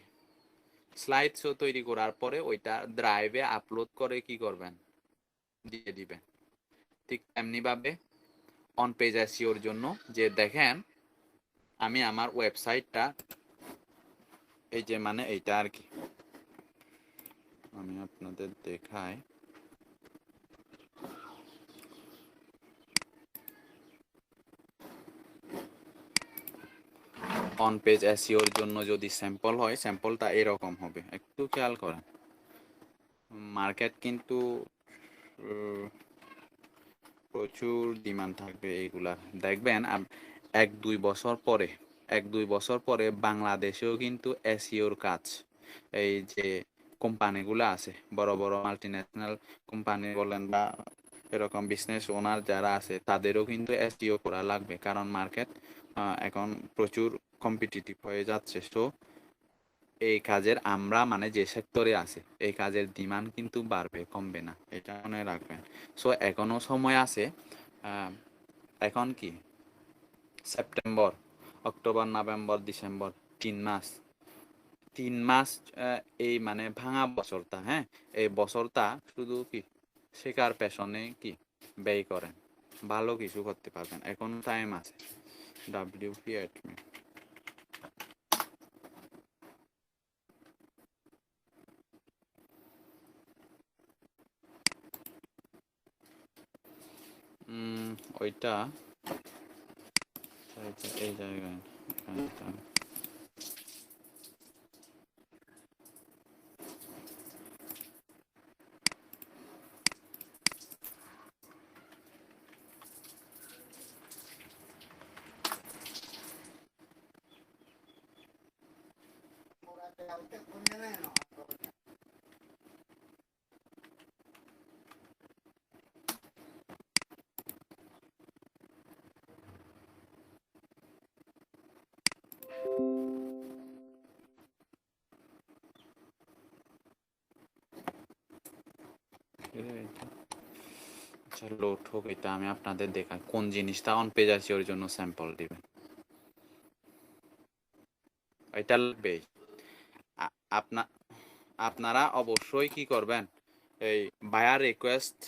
স্লাইড শো তৈরি করার পরে ওইটা ড্রাইভে আপলোড করে কি করবেন, দিয়ে দিবেন। ঠিক এমনিভাবে অন পেজ এসইওর জন্য যে দেখেন আমি আমার ওয়েবসাইটটা এই যে মানে এইটা আর কি আমি আপনাদের দেখাই। অন পেজ এসইওর জন্য যদি স্যাম্পল হয়, স্যাম্পলটা এরকম হবে, একটু খেয়াল করেন। মার্কেট কিন্তু প্রচুর ডিমান্ড থাকবে এইগুলার। দেখবেন 1-2 বছর পরে বাংলাদেশেও কিন্তু এসইওর কাজ, এই যে কোম্পানিগুলো আছে বড় বড় মাল্টিন্যাশনাল কোম্পানি বলেন বা এরকম বিজনেস ওনার যারা আছে, তাদেরও কিন্তু এসইও করা লাগবে, কারণ মার্কেট এখন প্রচুর কম্পিটিটিভ হয়ে যাচ্ছে। সো এই কাজের আমরা মানে যে সেক্টরে আছে এই কাজের ডিমান্ড কিন্তু বাড়বে, কমবে না, এটা মনে রাখবেন। সো এখনো সময় আছে। এখন কি সেপ্টেম্বর, অক্টোবর, নভেম্বর, ডিসেম্বর, 3 মাস এই মানে ভাঙা বছরটা, হ্যাঁ, এই বছরটা শুধু কি শেখার পেছনে কি ব্যয় করেন, ভালো কিছু করতে পারবেন, এখন টাইম আছে। WP admin ওইটা এই জায়গায় আচ্ছা লোড হোক, এটা আমি আপনাদের দেখাই কোন জিনিসটা অন পেজ আছে ওর জন্য স্যাম্পল দিবেন। এটা লাগবে। আপনারা অবশ্যই কি করবেন, এই বায়ার রিকোয়েস্ট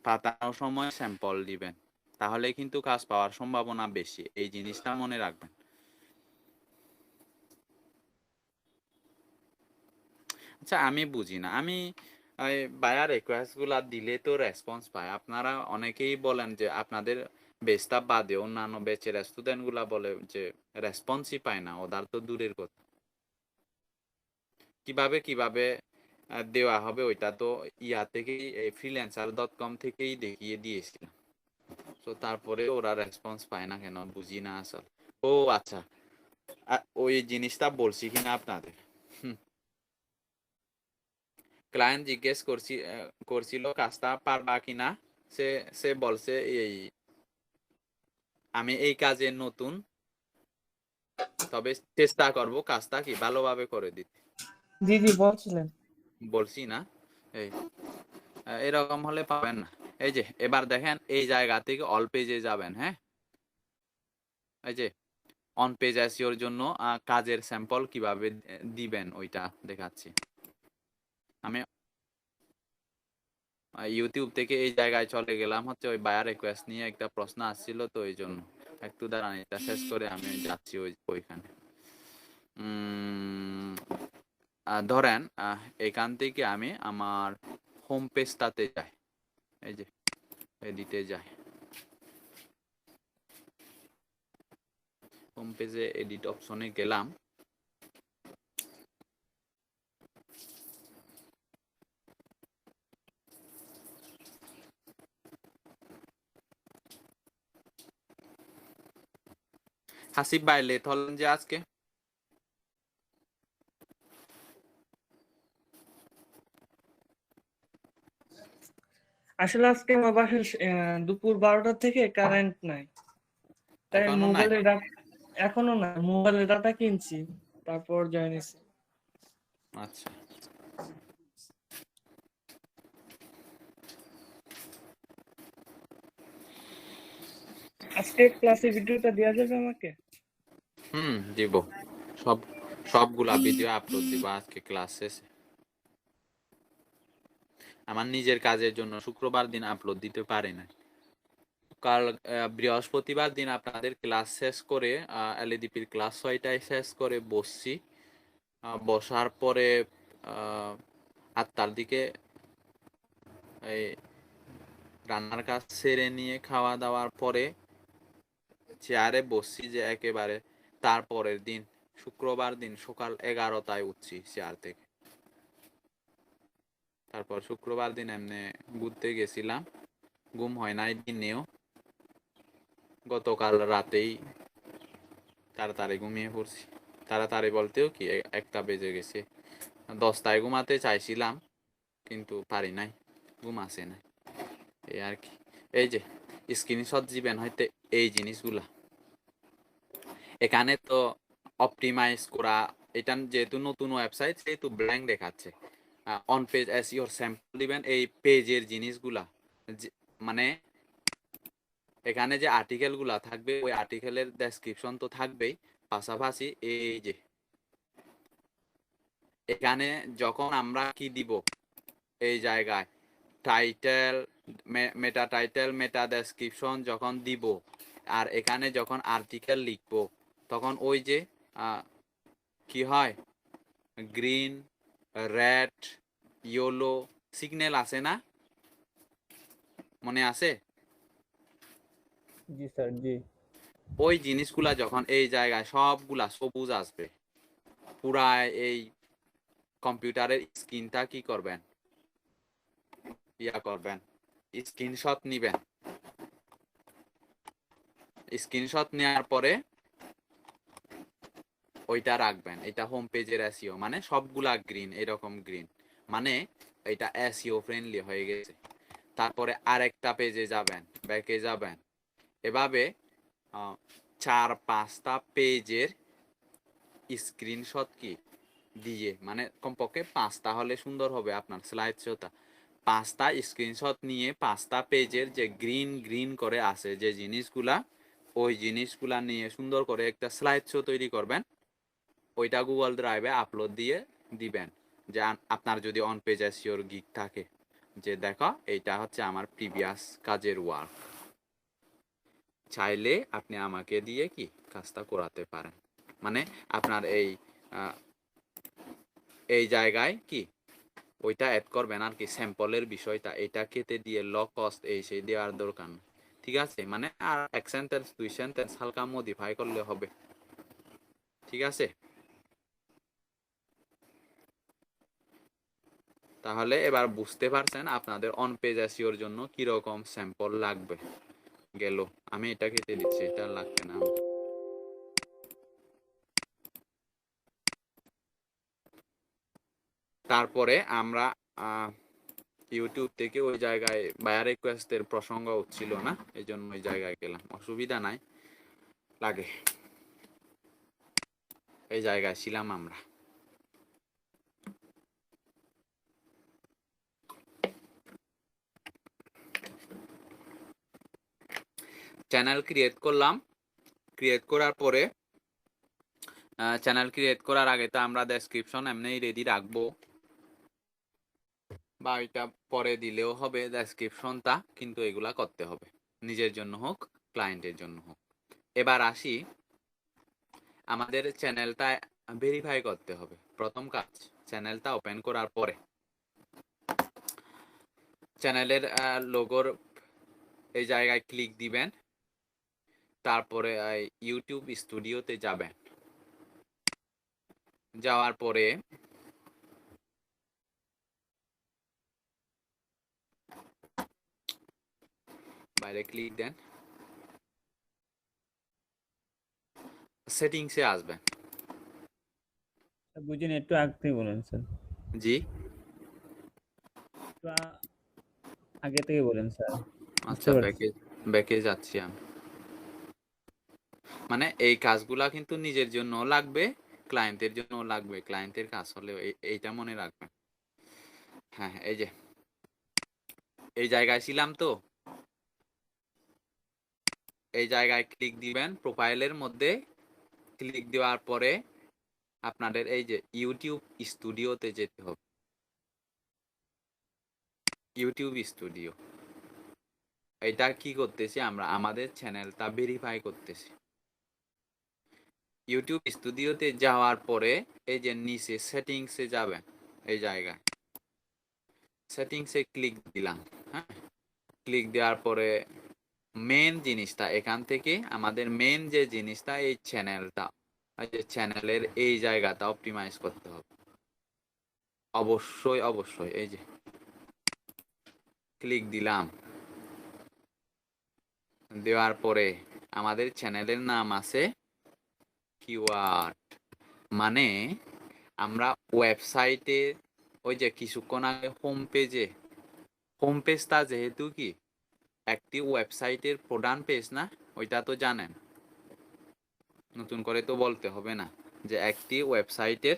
পাঠানোর সময় স্যাম্পল দিবেন, তাহলে কিন্তু কাজ পাওয়ার সম্ভাবনা বেশি, এই জিনিসটা মনে রাখবেন। আচ্ছা আমি বুঝি না, আমি বায়ার রিকোয়েস্ট গুলা দিলে তো রেসপন্স পায়। আপনারা অনেকেই বলেন যে আপনাদের বেচটা বাদে অন্যান্য বেচের স্টুডেন্ট গুলা বলে যে রেসপন্সই পায় না, ওদের তো দূরের কথা। কিভাবে দেওয়া হবে ওইটা তো ইয়া থেকেই freelancer.com থেকেই দেখিয়ে দিয়েছিলাম। তো তারপরে ওরা রেসপন্স পায় না কেন বুঝি না আসল। ও আচ্ছা, ওই জিনিসটা বলছি কিনা আপনাদের। ক্লায়েন্ট জিজ্ঞেস করছিল কাজটা পারবা কিনা, সে সে বলছে এই আমি এই কাজে নতুন, তবে চেষ্টা করব কাজটা কি ভালোভাবে করে দিতে। জি জি বলছিলেন। বলছি না, এই এরকম হলে পাবেন না। এই যে এবার দেখেন এই জায়গা থেকে অল পেজে যাবেন, হ্যাঁ, এই যে অন পেজ এসইওর জন্য কাজের স্যাম্পল কিভাবে দিবেন ওইটা দেখাচ্ছি আমি। ইউটিউব থেকে এই জায়গায় চলে গেলাম, হচ্ছে ওই বায়ার রিকোয়েস্ট নিয়ে একটা প্রশ্ন আসছিল, তো ওই জন্য একটু দাঁড়ান, এটা শেষ করে আমি যাচ্ছি ওইখানে। ধরেন এখান থেকে আমি আমার হোম পেজটাতে যাই, এই যে এডিটে যাই, হোম পেজে এডিট অপশনে গেলাম, হাসিব ভাই লেট হলেন যে আজকে? আসলে আজকে আমার বাসায় দুপুর 12টা থেকে কারেন্ট নাই, তাই এখনো নাই? মোবাইলে এখনো না, মোবাইলে ডাটা কিনছি, তারপর জয়েন হয়েছি। আচ্ছা, আজকে ক্লাসে ভিডিওটা দেওয়া যাবে আমাকে? দিব। সবগুলা ভিডিও আপলোড দিব আজকে ক্লাস শেষে। আমার নিজের কাজের জন্য শুক্রবার দিন আপলোড দিতে পারি না। কাল বৃহস্পতিবার দিন আপনাদের ক্লাস শেষ করে এলএডিপির ক্লাস 6টায় শেষ করে বসছি। বসার পরে 8টার দিকে এই রান্নার কাজ সেরে নিয়ে খাওয়া দাওয়ার পরে চেয়ারে বসছি যে একেবারে তারপরের দিন শুক্রবার দিন সকাল 11টায় উঠছি চেয়ার থেকে। তারপর শুক্রবার দিন এমনি ঘুরতে গেছিলাম, ঘুম হয় নাই দিনেও। গতকাল রাতেই তাড়াতাড়ি ঘুমিয়ে পড়ছি। তাড়াতাড়ি বলতেও কি 1টা বেজে গেছে। 10টায় ঘুমাতে চাইছিলাম কিন্তু পারি নাই, ঘুম আসে নাই, এই আর কি। এই যে স্ক্রিনশট দিবেন হয়তো এই জিনিসগুলা এখানে তো অপটিমাইজ করা, এটা যেহেতু নতুন ওয়েবসাইট সেহেতু ব্ল্যাঙ্ক দেখাচ্ছে। অন পেজ এসইও স্যাম্পল দিবেন এই পেজের জিনিসগুলা, মানে এখানে যে আর্টিকেলগুলা থাকবে ওই আর্টিকেলের ডেসক্রিপশন তো থাকবেই, পাশাপাশি এই যে এখানে যখন আমরা কি দিব এই জায়গায় টাইটেল, মেটা টাইটেল, মেটা ডেসক্রিপশন যখন দিব আর এখানে যখন আর্টিকেল লিখবো তখন ওই যে কি হয় গ্রিন, রেড, ইয়েলো সিগন্যাল আছে না, মনে আছে? জি স্যার, জি। ওই জিনিসগুলা যখন এই জায়গায় সবগুলা সবুজ আসবে, পুরা এই কম্পিউটারের স্ক্রিনটা কি করবেন, করবেন স্ক্রিনশট নিবেন। স্ক্রিনশট নেওয়ার পরে ওইটা রাখবেন। এটা হোম পেজের এসইও, মানে সবগুলা গ্রিন, এরকম গ্রিন, মানে এটা এসইও ফ্রেন্ডলি হয়ে গেছে। তারপরে আরেকটা পেজে যাবেন, ব্যাকে যাবেন, এভাবে 4-5টা পেজের স্ক্রিনশট কি দিয়ে, মানে কমপক্ষে 5টা হলে সুন্দর হবে আপনার স্লাইড শোটা। 5টা স্ক্রিনশট নিয়ে 5টা পেজের যে গ্রিন গ্রিন করে আছে যে জিনিসগুলা, ওই জিনিসগুলা নিয়ে সুন্দর করে একটা স্লাইড শো তৈরি করবেন। ওইটা গুগল ড্রাইভে আপলোড দিয়ে দিবেন। যে আপনার যদি অন পেজ এসইওর গিগ থাকে যে দেখো এইটা হচ্ছে আমার প্রিভিয়াস কাজের ওয়ার্ক, চাইলে আপনি আমাকে দিয়ে কি কাজটা করাতে পারেন। মানে আপনার এই জায়গায় কি ওইটা অ্যাড করবেন আর কি, স্যাম্পলের বিষয়টা এটা কেটে দিয়ে ল কস্ট এই সেই দেওয়ার দরকার নেই, ঠিক আছে? মানে আর 1 সেন্টেন্স 2 সেন্টেন্স হালকা মডিফাই করলে হবে, ঠিক আছে? তাহলে এবার বুঝতে পারছেন আপনাদের অন পেজ এসইওর জন্য কিরকম স্যাম্পল লাগবে। গেল, আমি এটা কেটে দিচ্ছি, এটা লাগবে না। তারপরে আমরা ইউটিউব থেকে ওই জায়গায় বায়ার রিকোয়েস্টের প্রসঙ্গ ছিল না, এই জন্য ওই জায়গায় গেলাম, অসুবিধা নাই, লাগে এই জায়গায় ছিলাম আমরা। চ্যানেল ক্রিয়েট করলাম, ক্রিয়েট করার পরে চ্যানেল ক্রিয়েট করার আগে তো আমরা ডেসক্রিপশন এমনি রেডি রাখবো, বা এটা পরে দিলেও হবে ডেসক্রিপশনটা, কিন্তু এগুলা করতে হবে, নিজের জন্য হোক ক্লায়েন্টের জন্য হোক। এবার আসি, আমাদের চ্যানেলটা ভেরিফাই করতে হবে। প্রথম কাজ, চ্যানেলটা ওপেন করার পরে চ্যানেলের লোগোর এই জায়গায় ক্লিক দিবেন, তারপরে ইউটিউব স্টুডিওতে যাবেন, যাওয়ার পরে বাইরে ক্লিক দেন, সেটিংসে আসবেন। বুঝিনি, একটু আগে বলেন স্যার, জি, একটু আগে থেকে বলেন স্যার, বুঝতে আচ্ছা, পারছি। ব্যাকে ব্যাকে যাচ্ছি আমি। মানে এই কাজগুলা কিন্তু নিজের জন্য লাগবে, ক্লায়েন্টের জন্য লাগবে, ক্লায়েন্টের কাজ হলে এইটা মনে রাখবেন। হ্যাঁ, এই যে এই জায়গায় ছিলাম তো, এই জায়গায় ক্লিক দিবেন, প্রোফাইলের মধ্যে ক্লিক দেওয়ার পরে আপনাদের এই যে ইউটিউব স্টুডিওতে যেতে হবে। ইউটিউব স্টুডিও, এটা কি করতেছি আমরা, আমাদের চ্যানেলটা ভেরিফাই করতেছি। ইউটিউব স্টুডিওতে যাওয়ার পরে এই যে নিচে সেটিংসে যাবেন, এই জায়গায় সেটিংসে ক্লিক দিলাম। হ্যাঁ, ক্লিক দেওয়ার পরে মেন জিনিসটা, এখান থেকে আমাদের মেন যে জিনিসটা, এই চ্যানেলটা, এই যে চ্যানেলের এই জায়গাটা অপটিমাইজ করতে হবে। অবশ্যই অবশ্যই এই যে ক্লিক দিলাম, দেওয়ার পরে আমাদের চ্যানেলের নাম আছে কিওয়ার্ড। মানে আমরা ওয়েবসাইটে ওই যে কিছুক্ষণ আগে হোম পেজটা যেহেতু কি একটি ওয়েবসাইটের প্রধান পেজ না, ওইটা তো জানেন, নতুন করে তো বলতে হবে না যে একটি ওয়েবসাইটের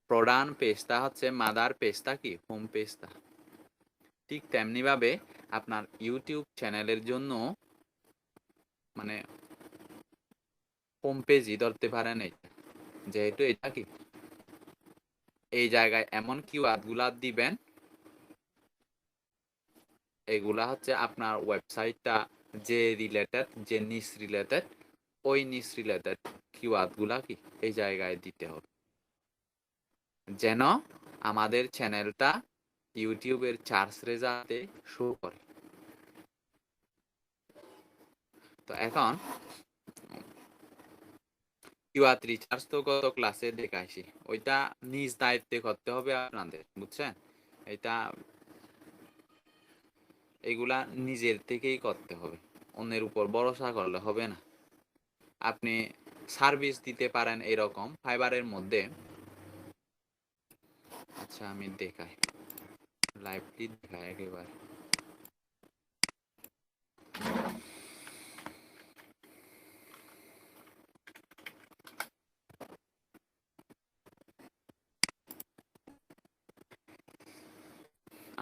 প্রধান পেজটা হচ্ছে মাদার পেজটা কি হোম পেজটা। ঠিক তেমনি ভাবে আপনার ইউটিউব চ্যানেলের জন্য মানে হোম পেজই ধরতে পারেন এটা, যেহেতু এটা কি এই জায়গায় এমন কিওয়ার্ড গুলা দিবেন, এগুলা হচ্ছে আপনার ওয়েবসাইটটা যে রিলেটেড, যে নিশ রিলেটেড, ওই নিশ রিলেটেড কিওয়ার্ড গুলা কি এই জায়গায় দিতে হবে, যেন আমাদের চ্যানেলটা ইউটিউবের সার্চ রেজাল্টে শো করে। তো এখন কিওয়ার্ড রিসার্চ তো গত ক্লাসে দেখাইছি, ওইটা নিজ দায়িত্বে করতে হবে আপনাদের, বুঝছেন? এটা এগুলা নিজের থেকেই করতে হবে, অন্যের উপর ভরসা করলে হবে না। আপনি সার্ভিস দিতে পারেন এরকম ফাইবারের মধ্যে। আচ্ছা, আমি দেখাই, লাইভলি দেখাই একেবারে।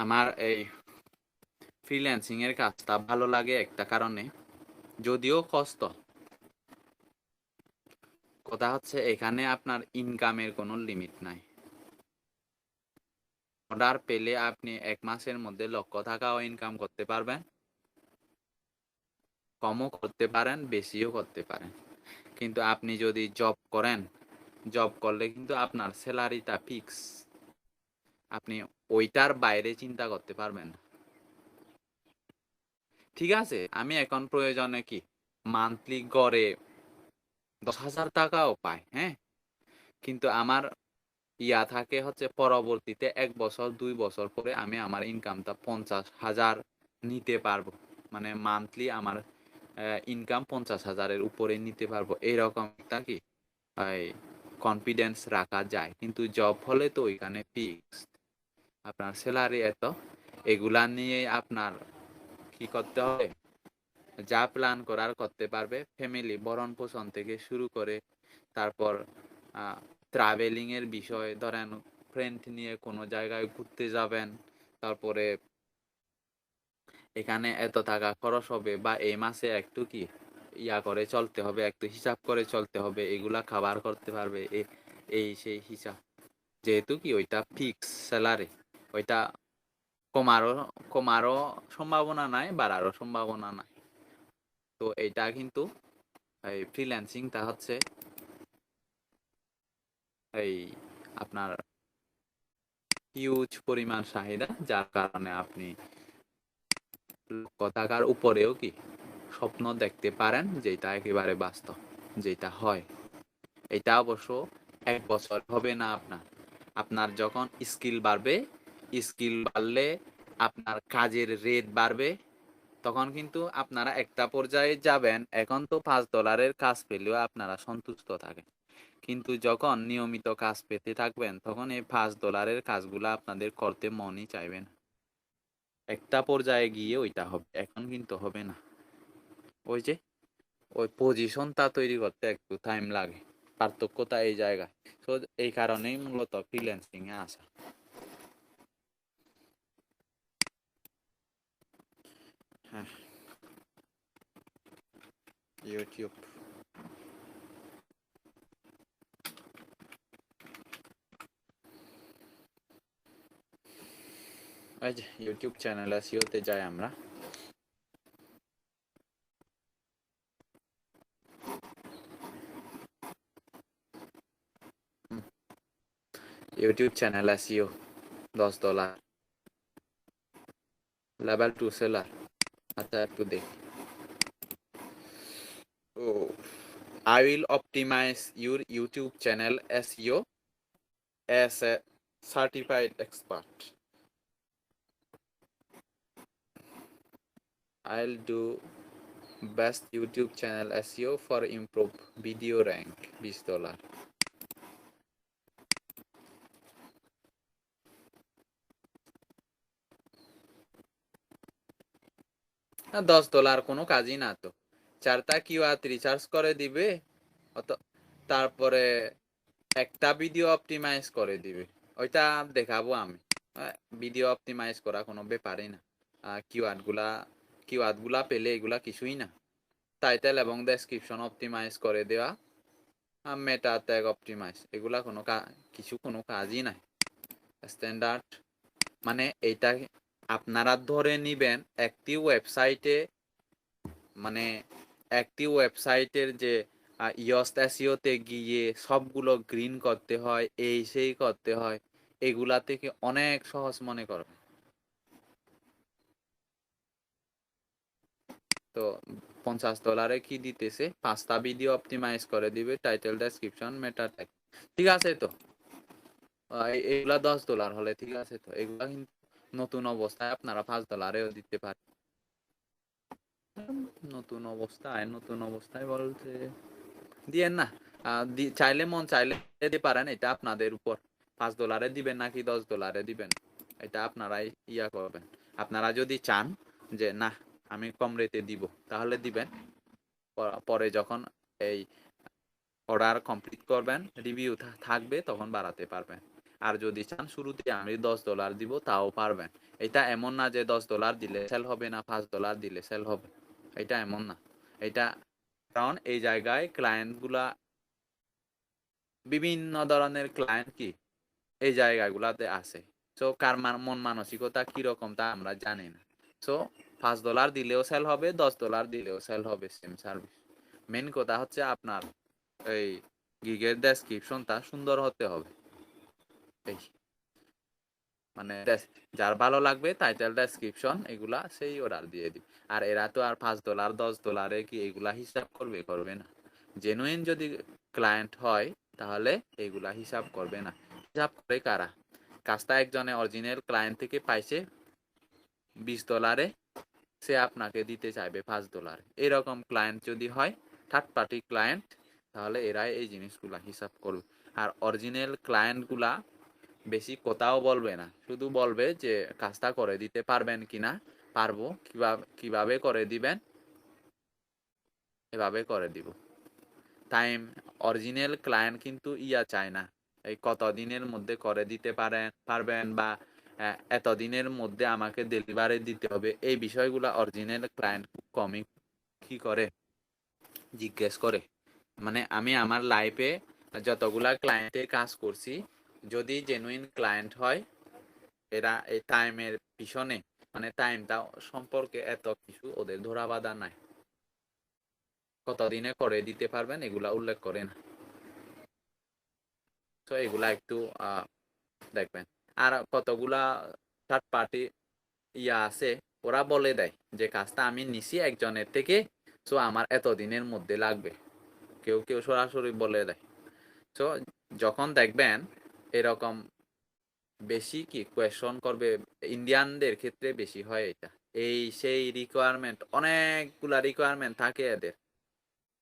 আমার এই ফ্রিল্যান্সিং এর কাজটা ভালো লাগে একটা কারণে, যদিও কষ্ট। কথা হচ্ছে এখানে আপনার ইনকামের কোনো লিমিট নাই। অর্ডার পেলে আপনি 1 মাসের মধ্যে লক্ষ টাকাও ইনকাম করতে পারবেন, কমও করতে পারেন, বেশিও করতে পারেন। কিন্তু আপনি যদি জব করেন, জব করলে কিন্তু আপনার স্যালারিটা ফিক্স, আপনি ওইটার বাইরে চিন্তা করতে পারবেন না। ঠিক আছে, আমি এখন প্রয়োজনে কি মান্থলি গড়ে 10,000 টাকাও পাই, হ্যাঁ, কিন্তু আমার ইয়া থাকে হচ্ছে পরবর্তীতে 1 বছর 2 বছর পরে আমি আমার ইনকামটা 50,000 নিতে পারবো, মানে মান্থলি আমার ইনকাম 50,000-এর উপরে নিতে পারবো, এইরকম একটা কি কনফিডেন্স রাখা যায়। কিন্তু জব হলে তো ওইখানে ফিক্সড, আপনার স্যালারি এত, এগুলা নিয়ে আপনার কি করতে হবে, যা প্ল্যান করার করতে পারবে, ফ্যামিলি ভরণ পোষণ থেকে শুরু করে, তারপর ট্রাভেলিং এর বিষয়, ধরেন ফ্রেন্ড নিয়ে কোনো জায়গায় ঘুরতে যাবেন, তারপরে এখানে এত টাকা খরচ হবে, বা এই মাসে একটু কি ইয়া করে চলতে হবে, একটু হিসাব করে চলতে হবে, এগুলা খাবার করতে পারবে, এই সেই হিসাব। যেহেতু কি ওইটা ফিক্স স্যালারি, ওইটা কমারও কমারও সম্ভাবনা নাই, বাড়ারও সম্ভাবনা নাই। তো এইটা কিন্তু এই ফ্রিল্যান্সিংটা হচ্ছে এই আপনার হিউজ পরিমাণ চাহিদা, যার কারণে আপনি লক্ষ টাকার উপরেও কি স্বপ্ন দেখতে পারেন, যেটা একেবারে বাস্তব, যেটা হয়। এটা অবশ্য 1 বছর হবে না আপনার, আপনার যখন স্কিল বাড়বে, স্কিল বাড়লে আপনার কাজের রেট বাড়বে, তখন কিন্তু আপনারা একটা পর্যায়ে যাবেন, এখন তো $5 কাজ পেলেও আপনারা সন্তুষ্ট থাকেন, কিন্তু যখন নিয়মিত কাজ পেতে থাকবেন তখন এই $5 কাজগুলো আপনাদের করতে মনই চাইবে না। একটা পর্যায়ে গিয়ে ওইটা হবে, এখন কিন্তু হবে না। ওই যে ওই পজিশনটা তৈরি করতে একটু টাইম লাগে, পার্থক্যটা এই জায়গায়। তো এই কারণেই মূলত ফ্রিল্যান্সিং এ আসা। হ্যাঁ, ইউটিউব এই যে ইউটিউব চ্যানেল এসইওতে যাই আমরা। YouTube channel SEO $10 level 2 seller. আচ্ছা একটু দেখি। ও, I will optimize your YouTube channel SEO as a certified expert. I'll do best YouTube channel SEO for improve video rank $20। না, $10 কোনো কাজই না তো। 4টা কিওয়ার্ড রিসার্চ করে দিবে, তারপরে একটা ভিডিও অপটিমাইজ করে দিবে, ওইটা দেখাবো আমি। ভিডিও অপটিমাইজ করা কোনো ব্যাপারই না। কিওয়ার্ড গুলা পেলে এগুলা কিছুই না। টাইটেল এবং ডেসক্রিপশন অপটিমাইজ করে দেওয়া, মেটা ট্যাগ অপটিমাইজ, এগুলা কোনো কাজই নাই। স্ট্যান্ডার্ড মানে এইটা আপনারা ধরে নিবেন একটি ওয়েবসাইটের যে ইয়স্ট এসইওতে গিয়ে সবগুলো গ্রিন করতে হয়, এই সেই করতে হয়, এগুলা থেকে অনেক সহজ মনে করবেন। তো $50 কি দিতেছে, 5টা ভিডিও অপটিমাইজ করে দিবে, টাইটেল, ডেসক্রিপশন, মেটা ট্যাগ। ঠিক আছে তো, এগুলা $10 হলে ঠিক আছে তো। এগুলা কিন্তু নতুন অবস্থায় আপনারা $5 দিতে পারেন। নতুন অবস্থায় বলতে দিয়েন না, চাইলে মন চাইলে দিতে পারেন, এটা আপনাদের উপর। $5 দিবেন নাকি $10 দিবেন, এটা আপনারাই ইয়া করবেন। আপনারা যদি চান যে না আমি কম রেটে দিব, তাহলে দিবেন। পরে যখন এই অর্ডার কমপ্লিট করবেন, রিভিউ থাকবে, তখন বাড়াতে পারবেন। আর যদি চান শুরুতে আমি $10 দিব, তাও পারবেন। এটা এমন না যে $10 দিলে সেল হবে না, $5 দিলে সেল হবে, এটা এমন না। এটা কারণ এই জায়গায় ক্লায়েন্টগুলা, বিভিন্ন ধরনের ক্লায়েন্ট কি এই জায়গাগুলাতে আছে। সো কার মন মানসিকতা কিরকম তা আমরা জানি না। সো $5 দিলেও সেল হবে, $10 দিলেও সেল হবে, সেম সার্ভিস। মেন কথা হচ্ছে আপনার এই গিগের ডেসক্রিপশনটা সুন্দর হতে হবে। এই মানে যার ভালো লাগবে টাইটেল, ডেসক্রিপশন, এগুলা সেই অর্ডার দিয়ে দিবে। আর এরা তো আর $5 $10 কি এগুলা হিসাব করবে না। জেনুইন যদি ক্লায়েন্ট হয় তাহলে এগুলা হিসাব করবে না। হিসাব করে কারা? কাজটা একজনে অরিজিনাল ক্লায়েন্ট থেকে পাইছে $20, সে আপনাকে দিতে চাইবে $5। এরকম ক্লায়েন্ট যদি হয়, থার্ড পার্টি ক্লায়েন্ট, তাহলে এরাই এই জিনিসগুলা হিসাব করবে। আর অরিজিনাল ক্লায়েন্টগুলা বেশি কথাও বলবে না, শুধু বলবে যে কাজটা করে দিতে পারবেন কিনা, পারবো, কিভাবে করে দিবেন, এভাবে করে দিব। টাইম, অরিজিনাল ক্লায়েন্ট কিন্তু চায় না এই কতদিনের মধ্যে করে দিতে পারবেন বা এতদিনের মধ্যে আমাকে ডেলিভারি দিতে হবে। এই বিষয়গুলো অরিজিনাল ক্লায়েন্ট খুব কমই কি করে জিজ্ঞেস করে। মানে আমি আমার লাইফে যতগুলা ক্লায়েন্টের কাজ করছি, যদি জেনুইন ক্লায়েন্ট হয়, এরা এই টাইমের পিছনে, মানে টাইমটা সম্পর্কে এত কিছু ওদের ধরা বাঁধা নাই। কতদিনে করে দিতে পারবেন এগুলা উল্লেখ করে না। তো এগুলা একটু দেখবেন। আর কতগুলা থার্ড পার্টি আছে, ওরা বলে দেয় যে কাজটা আমি নিছি একজনের থেকে, সো আমার এতদিনের মধ্যে লাগবে। কেউ কেউ সরাসরি বলে দেয়। তো যখন দেখবেন এরকম বেশি কি কোয়েশন করবে, ইন্ডিয়ানদের ক্ষেত্রে বেশি হয় এটা। এই সেই রিকোয়ারমেন্ট, অনেকগুলা রিকোয়ারমেন্ট থাকে এদের।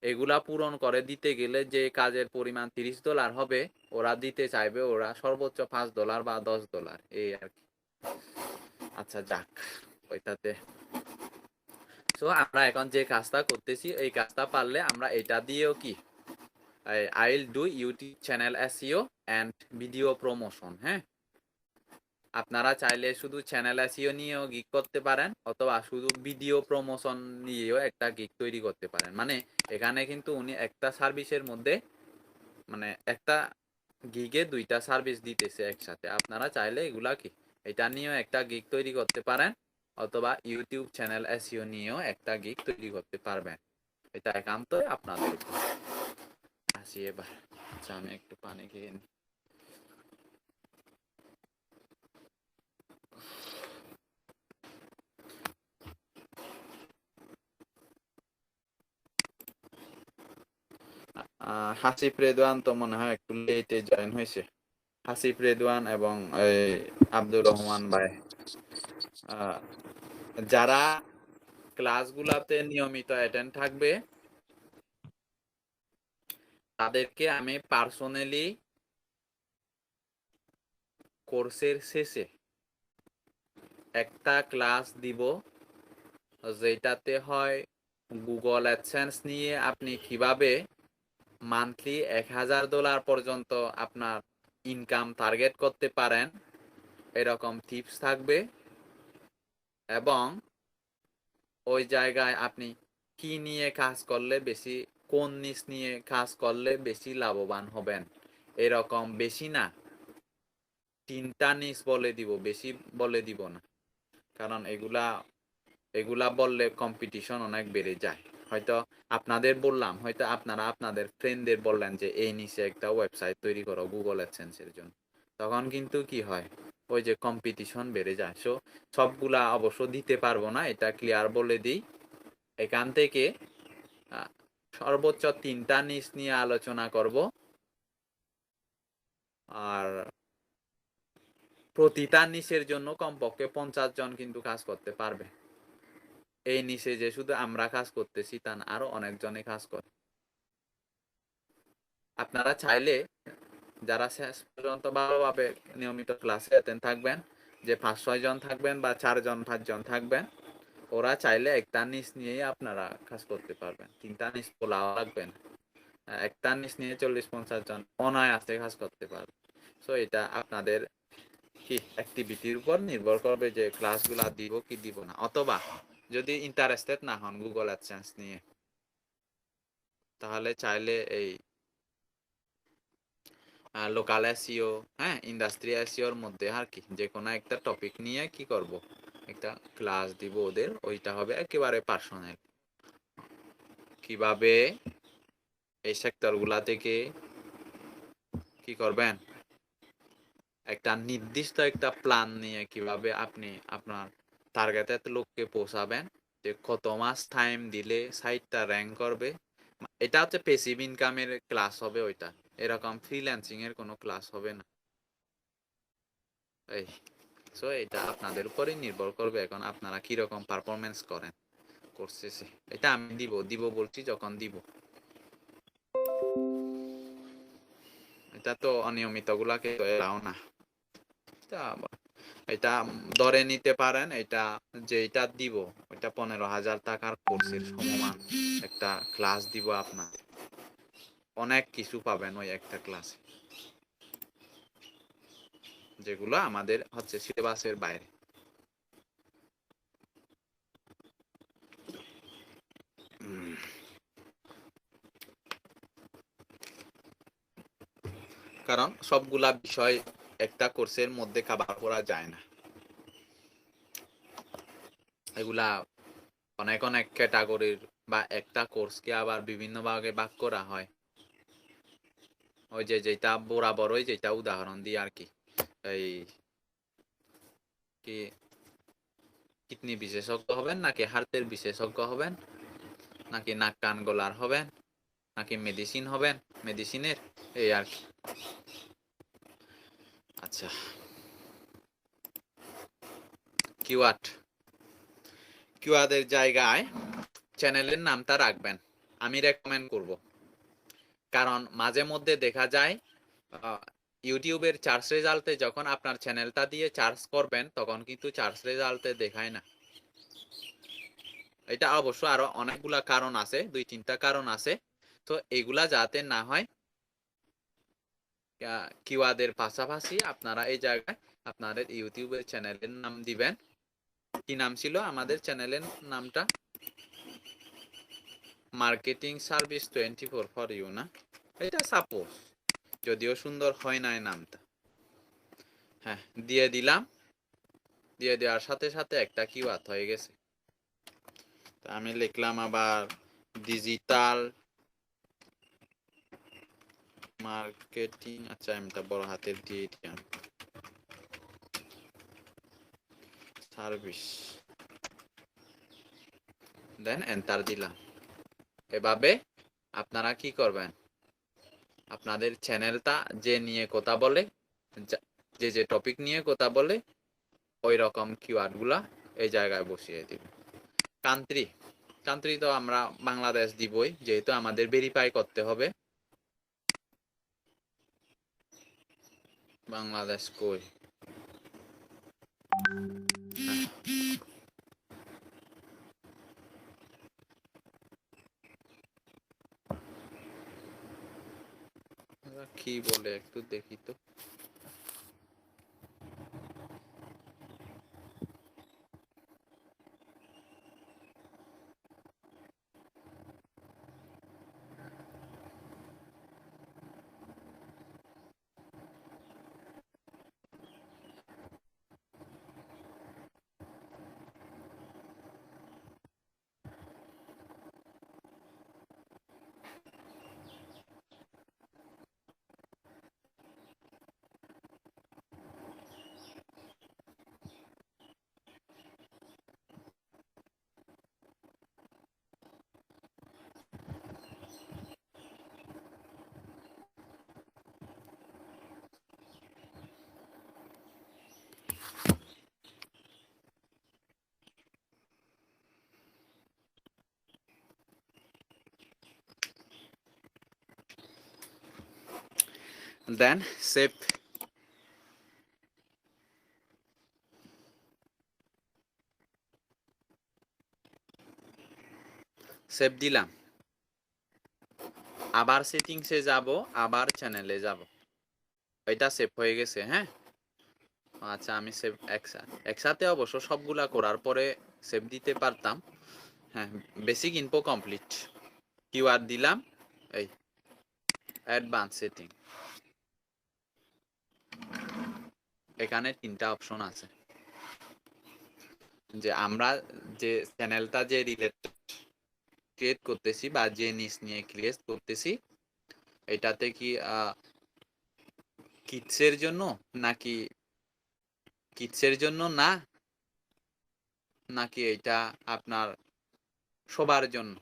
এগুলা পূরণ করে দিতে গেলে যে কাজের পরিমাণ $30 হবে, ওরা দিতে চাইবে ওরা সর্বোচ্চ $5 বা $10, এই আর কি। আচ্ছা যাক, ওইটাতে সো আমরা এখন যে কাজটা করতেছি এই কাজটা পারলে আমরা এটা দিয়েও কি I will do YouTube channel SEO and video promotion। হ্যাঁ, আপনারা চাইলে শুধু চ্যানেল SEO নিয়েও গিগ করতে পারেন, অথবা শুধু ভিডিও প্রমোশন নিয়েও একটা গিগ তৈরি করতে পারেন। মানে এখানে কিন্তু উনি একটা সার্ভিসের মধ্যে, মানে একটা গিগে দুইটা সার্ভিস দিতেছে একসাথে। আপনারা চাইলে এগুলা কি এটা নিয়েও একটা গিগ তৈরি করতে পারেন, অথবা ইউটিউব চ্যানেল SEO নিয়েও একটা গিগ তৈরি করতে পারবেন। এটা একান্তই আপনাদের উপর। আসি এবার। আচ্ছা, আমি একটু পানি খেয়ে নিই। হাসিফ রেদওয়ান তো মনে হয় একটু লেটে জয়েন হয়েছে। হাসিফ রেদওয়ান এবং আব্দুর রহমান ভাই, যারা ক্লাসগুলাতে নিয়মিত অ্যাটেন্ড থাকবে তাদেরকে আমি পার্সোনালি কোর্সের শেষে একটা ক্লাস দিব, যেটাতে হয় গুগল অ্যাডসেন্স নিয়ে আপনি কিভাবে মান্থলি $1000 পর্যন্ত আপনার ইনকাম টার্গেট করতে পারেন, এরকম টিপস থাকবে। এবং ওই জায়গায় আপনি কি নিয়ে কাজ করলে বেশি, কোন নিশ নিয়ে কাজ করলে বেশি লাভবান হবেন, এরকম বেশি না 3টা নিশ বলে দিব, বেশি বলে দিব না। কারণ এগুলা বললে কম্পিটিশন অনেক বেড়ে যায়। হয়তো আপনাদের বললাম, হয়তো আপনারা আপনাদের ফ্রেন্ডদের বললেন যে এই নিচে একটা ওয়েবসাইট তৈরি করো গুগল অ্যাডসেন্সের জন্য, তখন কিন্তু কি হয়, ওই যে কম্পিটিশন বেড়ে যায়। সো সবগুলা অবশ্য দিতে পারবো না, এটা ক্লিয়ার বলে দিই। এখান থেকে সর্বোচ্চ 3টা নিচ নিয়ে আলোচনা করব, আর প্রতিটা নিচের জন্য কমপক্ষে 50 জন কিন্তু কাজ করতে পারবে। এই নিচে যে শুধু আমরা কাজ করতেছি তা না, আরো অনেকজনে কাজ করে। আপনারা চাইলে যারা শেষ পর্যন্ত ভালোভাবে নিয়মিত ক্লাসে অ্যাটেন্ড থাকবেন, যে 5-6 জন থাকবেন বা 4 জন 5 জন থাকবেন, ওরা চাইলে একটা নিচ নিয়েই আপনারা কাজ করতে পারবেন। 3টা নিচ বলা লাগবে না, একটা নিচ নিয়ে 40-50 জন অনায়াসে কাজ করতে পারবে। সো এটা আপনাদের কি অ্যাক্টিভিটির উপর নির্ভর করবে যে ক্লাসগুলা দিব কি দিব না, অথবা যদি ইন্টারেস্টেড না হন গুগল অ্যাডসেন্স নিয়ে, তাহলে চাইলে এই লোকাল এসইও, হ্যাঁ, ইন্ডাস্ট্রি এসইওর মধ্যে আর কি যে কোনো একটা টপিক নিয়ে কি করব, একটা ক্লাস দিব ওদের। ওইটা হবে একেবারে পার্সোনাল, কিভাবে এই সেক্টরগুলা থেকে কি করবেন, একটা নির্দিষ্ট একটা প্ল্যান নিয়ে কিভাবে আপনি আপনার টার্গেটেড লোককে পৌঁছাবেন, যে কত মাস টাইম দিলে সাইটটা র্যাঙ্ক করবে। এটা হচ্ছে প্যাসিভ ইনকামের ক্লাস হবে ওইটা, এরকম ফ্রিল্যান্সিং এর কোনো ক্লাস হবে না। এই সো এটা আপনাদের উপরেই নির্ভর করবে এখন আপনারা কি রকম পারফরম্যান্স করেন কোর্সে। এটা আমি দিব বলছি যখন দিব। এটা তো অনিয়মিত গুলাকে এলাও না। এটা ধরে নিতে পারেন, এটা যে এটা দিব ওইটা 15,000 টাকার কোর্সের সমমান একটা ক্লাস দিব। আপনার অনেক কিছু পাবেন ওই একটা ক্লাসে, যেগুলো আমাদের হচ্ছে সিলেবাসের বাইরে। কারণ সবগুলা বিষয় একটা কোর্সের মধ্যে কভার করা যায় না, এগুলা অনেক অনেক ক্যাটাগরির, বা একটা কোর্সকে আবার বিভিন্ন ভাগে ভাগ করা হয়। ওই যে যেটা বরাবর ওই যেটা উদাহরণ দিই আর কি, এই কি কিডনি বিশেষজ্ঞ হবেন, নাকি হার্টের বিশেষজ্ঞ হবেন, নাকি নাক কান গলার হবেন, নাকি মেডিসিন হবেন, মেডিসিনের, এই আর কি। আচ্ছা, কিওয়ার্ড কিওয়ার্ডের জায়গায় চ্যানেলের নামটা রাখবেন, আমি রেকমেন্ড করব। কারণ মাঝে মধ্যে দেখা যায় ইউটিউবের সার্চ রেজাল্টে যখন আপনার চ্যানেলটা দিয়ে সার্চ করবেন তখন কিন্তু সার্চ রেজাল্টে দেখায় না। এটা অবশ্য আরো অনেকগুলা কারণ আছে, 2-3টা কারণ আছে। তো এগুলা যাতে না হয়, কিওয়ার্ডের পাশাপাশি আপনারা এই জায়গায় আপনাদের ইউটিউবের চ্যানেলের নাম দিবেন। কি নাম ছিল আমাদের চ্যানেলের নামটা? মার্কেটিং সার্ভিস 24 ফর ইউ না? এটা সাপোজ, যদিও সুন্দর হয় নাই নামটা। হ্যাঁ, দিয়ে দিলাম। দিয়ে দেওয়ার সাথে সাথে একটা কিওয়ার্ড হয়ে গেছে। তো আমি লিখলাম আবার ডিজিটাল মার্কেটিং, আচ্ছা আমি এটা বড় হাতের দিয়ে দিলাম, সার্ভিস, দেন এন্টার দিলাম। এভাবে আপনারা কি করবেন, আপনাদের চ্যানেলটা যে নিয়ে কথা বলে, যে টপিক নিয়ে কথা বলে, ওই রকম কিওয়ার্ড গুলা এই জায়গায় বসিয়ে দিবেন। কান্ট্রি তো আমরা বাংলাদেশ দিবই, যেহেতু আমাদের ভেরিফাই করতে হবে। বাংলাদেশ কই? কি বলে একটু দেখি তো। দেন সেভ। সেভ দিলাম। আবার সেটিংসে যাব, আবার চ্যানেলে যাব। এটা সেভ হয়ে গেছে। হ্যাঁ, আচ্ছা আমি সেভ একসাথে অবশ্য সবগুলা করার পরে সেভ দিতে পারতাম। হ্যাঁ, বেসিক ইনফো কমপ্লিট। কিওয়ার্ড দিলাম, এই অ্যাডভান্স সেটিং। এখানে 3টা অপশন আছে, যে আমরা যে চ্যানেলটা যে রিলেটেড ক্রিয়েট করতেছি বা যে নিশ নিয়ে ক্রিয়েট করতেছি, এটাতে কি কিডসের জন্য নাকি কিডসের জন্য না, নাকি এটা আপনার সবার জন্য।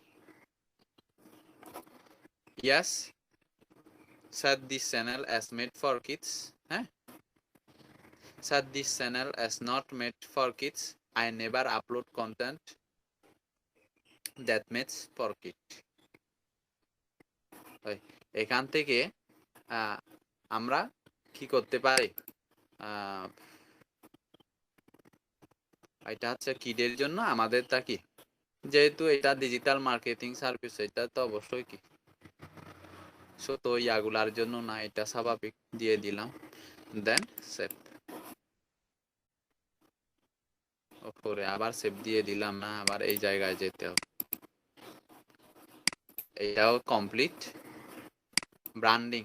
ইয়াস, set this channel as made for kids. হ্যাঁ, set this channel as not made for kids. I never upload content that made for kids. এখান থেকে আমরা কি করতে পারি, এটা হচ্ছে কিডের জন্য, আমাদের তা কি, যেহেতু এটা ডিজিটাল মার্কেটিং সার্ভিস, এটা তো অবশ্যই কি তো ইয়াগুলার জন্য না, এটা স্বাভাবিক, দিয়ে দিলাম। দেন সেভ। ওপরে আবার সেভ দিয়ে দিলাম না, আবার এই জায়গায় যেতে হবে। এটাও কমপ্লিট। ব্র্যান্ডিং,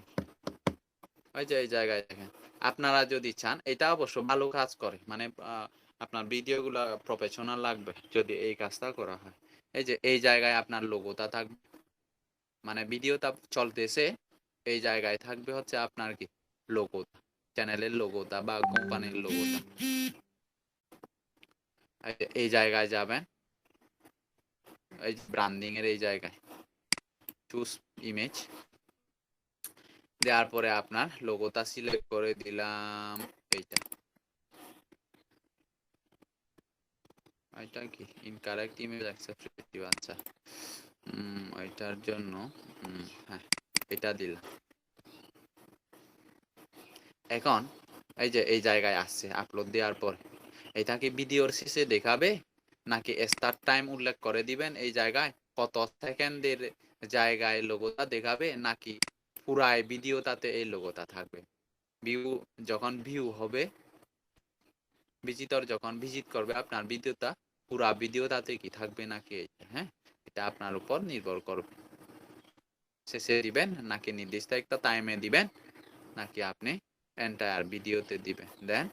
ওই যে এই জায়গায় দেখেন। আপনারা যদি চান, এটা অবশ্য ভালো কাজ করে, মানে আপনার ভিডিওগুলো প্রফেশনাল লাগবে যদি এই কাজটা করা হয়। এই যে এই জায়গায় আপনার লোগোটা থাকবে, মানে ভিডিওটা চলতেছে, এই জায়গায় থাকবে হচ্ছে আপনার কি লোগোটা, চ্যানেলের লোগোটা বা কোম্পানির লোগোটা। এই জায়গায় যাবেন, এই ব্র্যান্ডিং এর এই জায়গায় চুজ ইমেজ, দেওয়ার পরে আপনার লোগোটা সিলেক্ট করে দিলাম এইটা। এটা কি ইনকারেক্ট ইমেজ অ্যাকসেপ্ট রিসিভ, আচ্ছা ওইটার জন্য হ্যাঁ এটা দিলাম। এখন এই যে এই জায়গায় আসছে আপলোড দেওয়ার পর, এটা কি ভিডিওর শেষে দেখাবে নাকি স্টার্ট টাইম উল্লেখ করে দিবেন এই জায়গায় কত সেকেন্ডের জায়গায় লোগোটা দেখাবে, নাকি পুরাই ভিডিওটাতে এই লোগোটা থাকবে? যখন ভিউ হবে, ভিজিটর যখন ভিজিট করবে আপনার ভিডিওটা, পুরা ভিডিওটাতে কি থাকবে নাকি হ্যাঁ, এটা আপনার উপর নির্ভর করবে। শেষে দিবেন নাকি নির্দিষ্ট একটা টাইমে দিবেন, নাকি আপনি এন্টায়ার ভিডিওতে দিবেন। দেন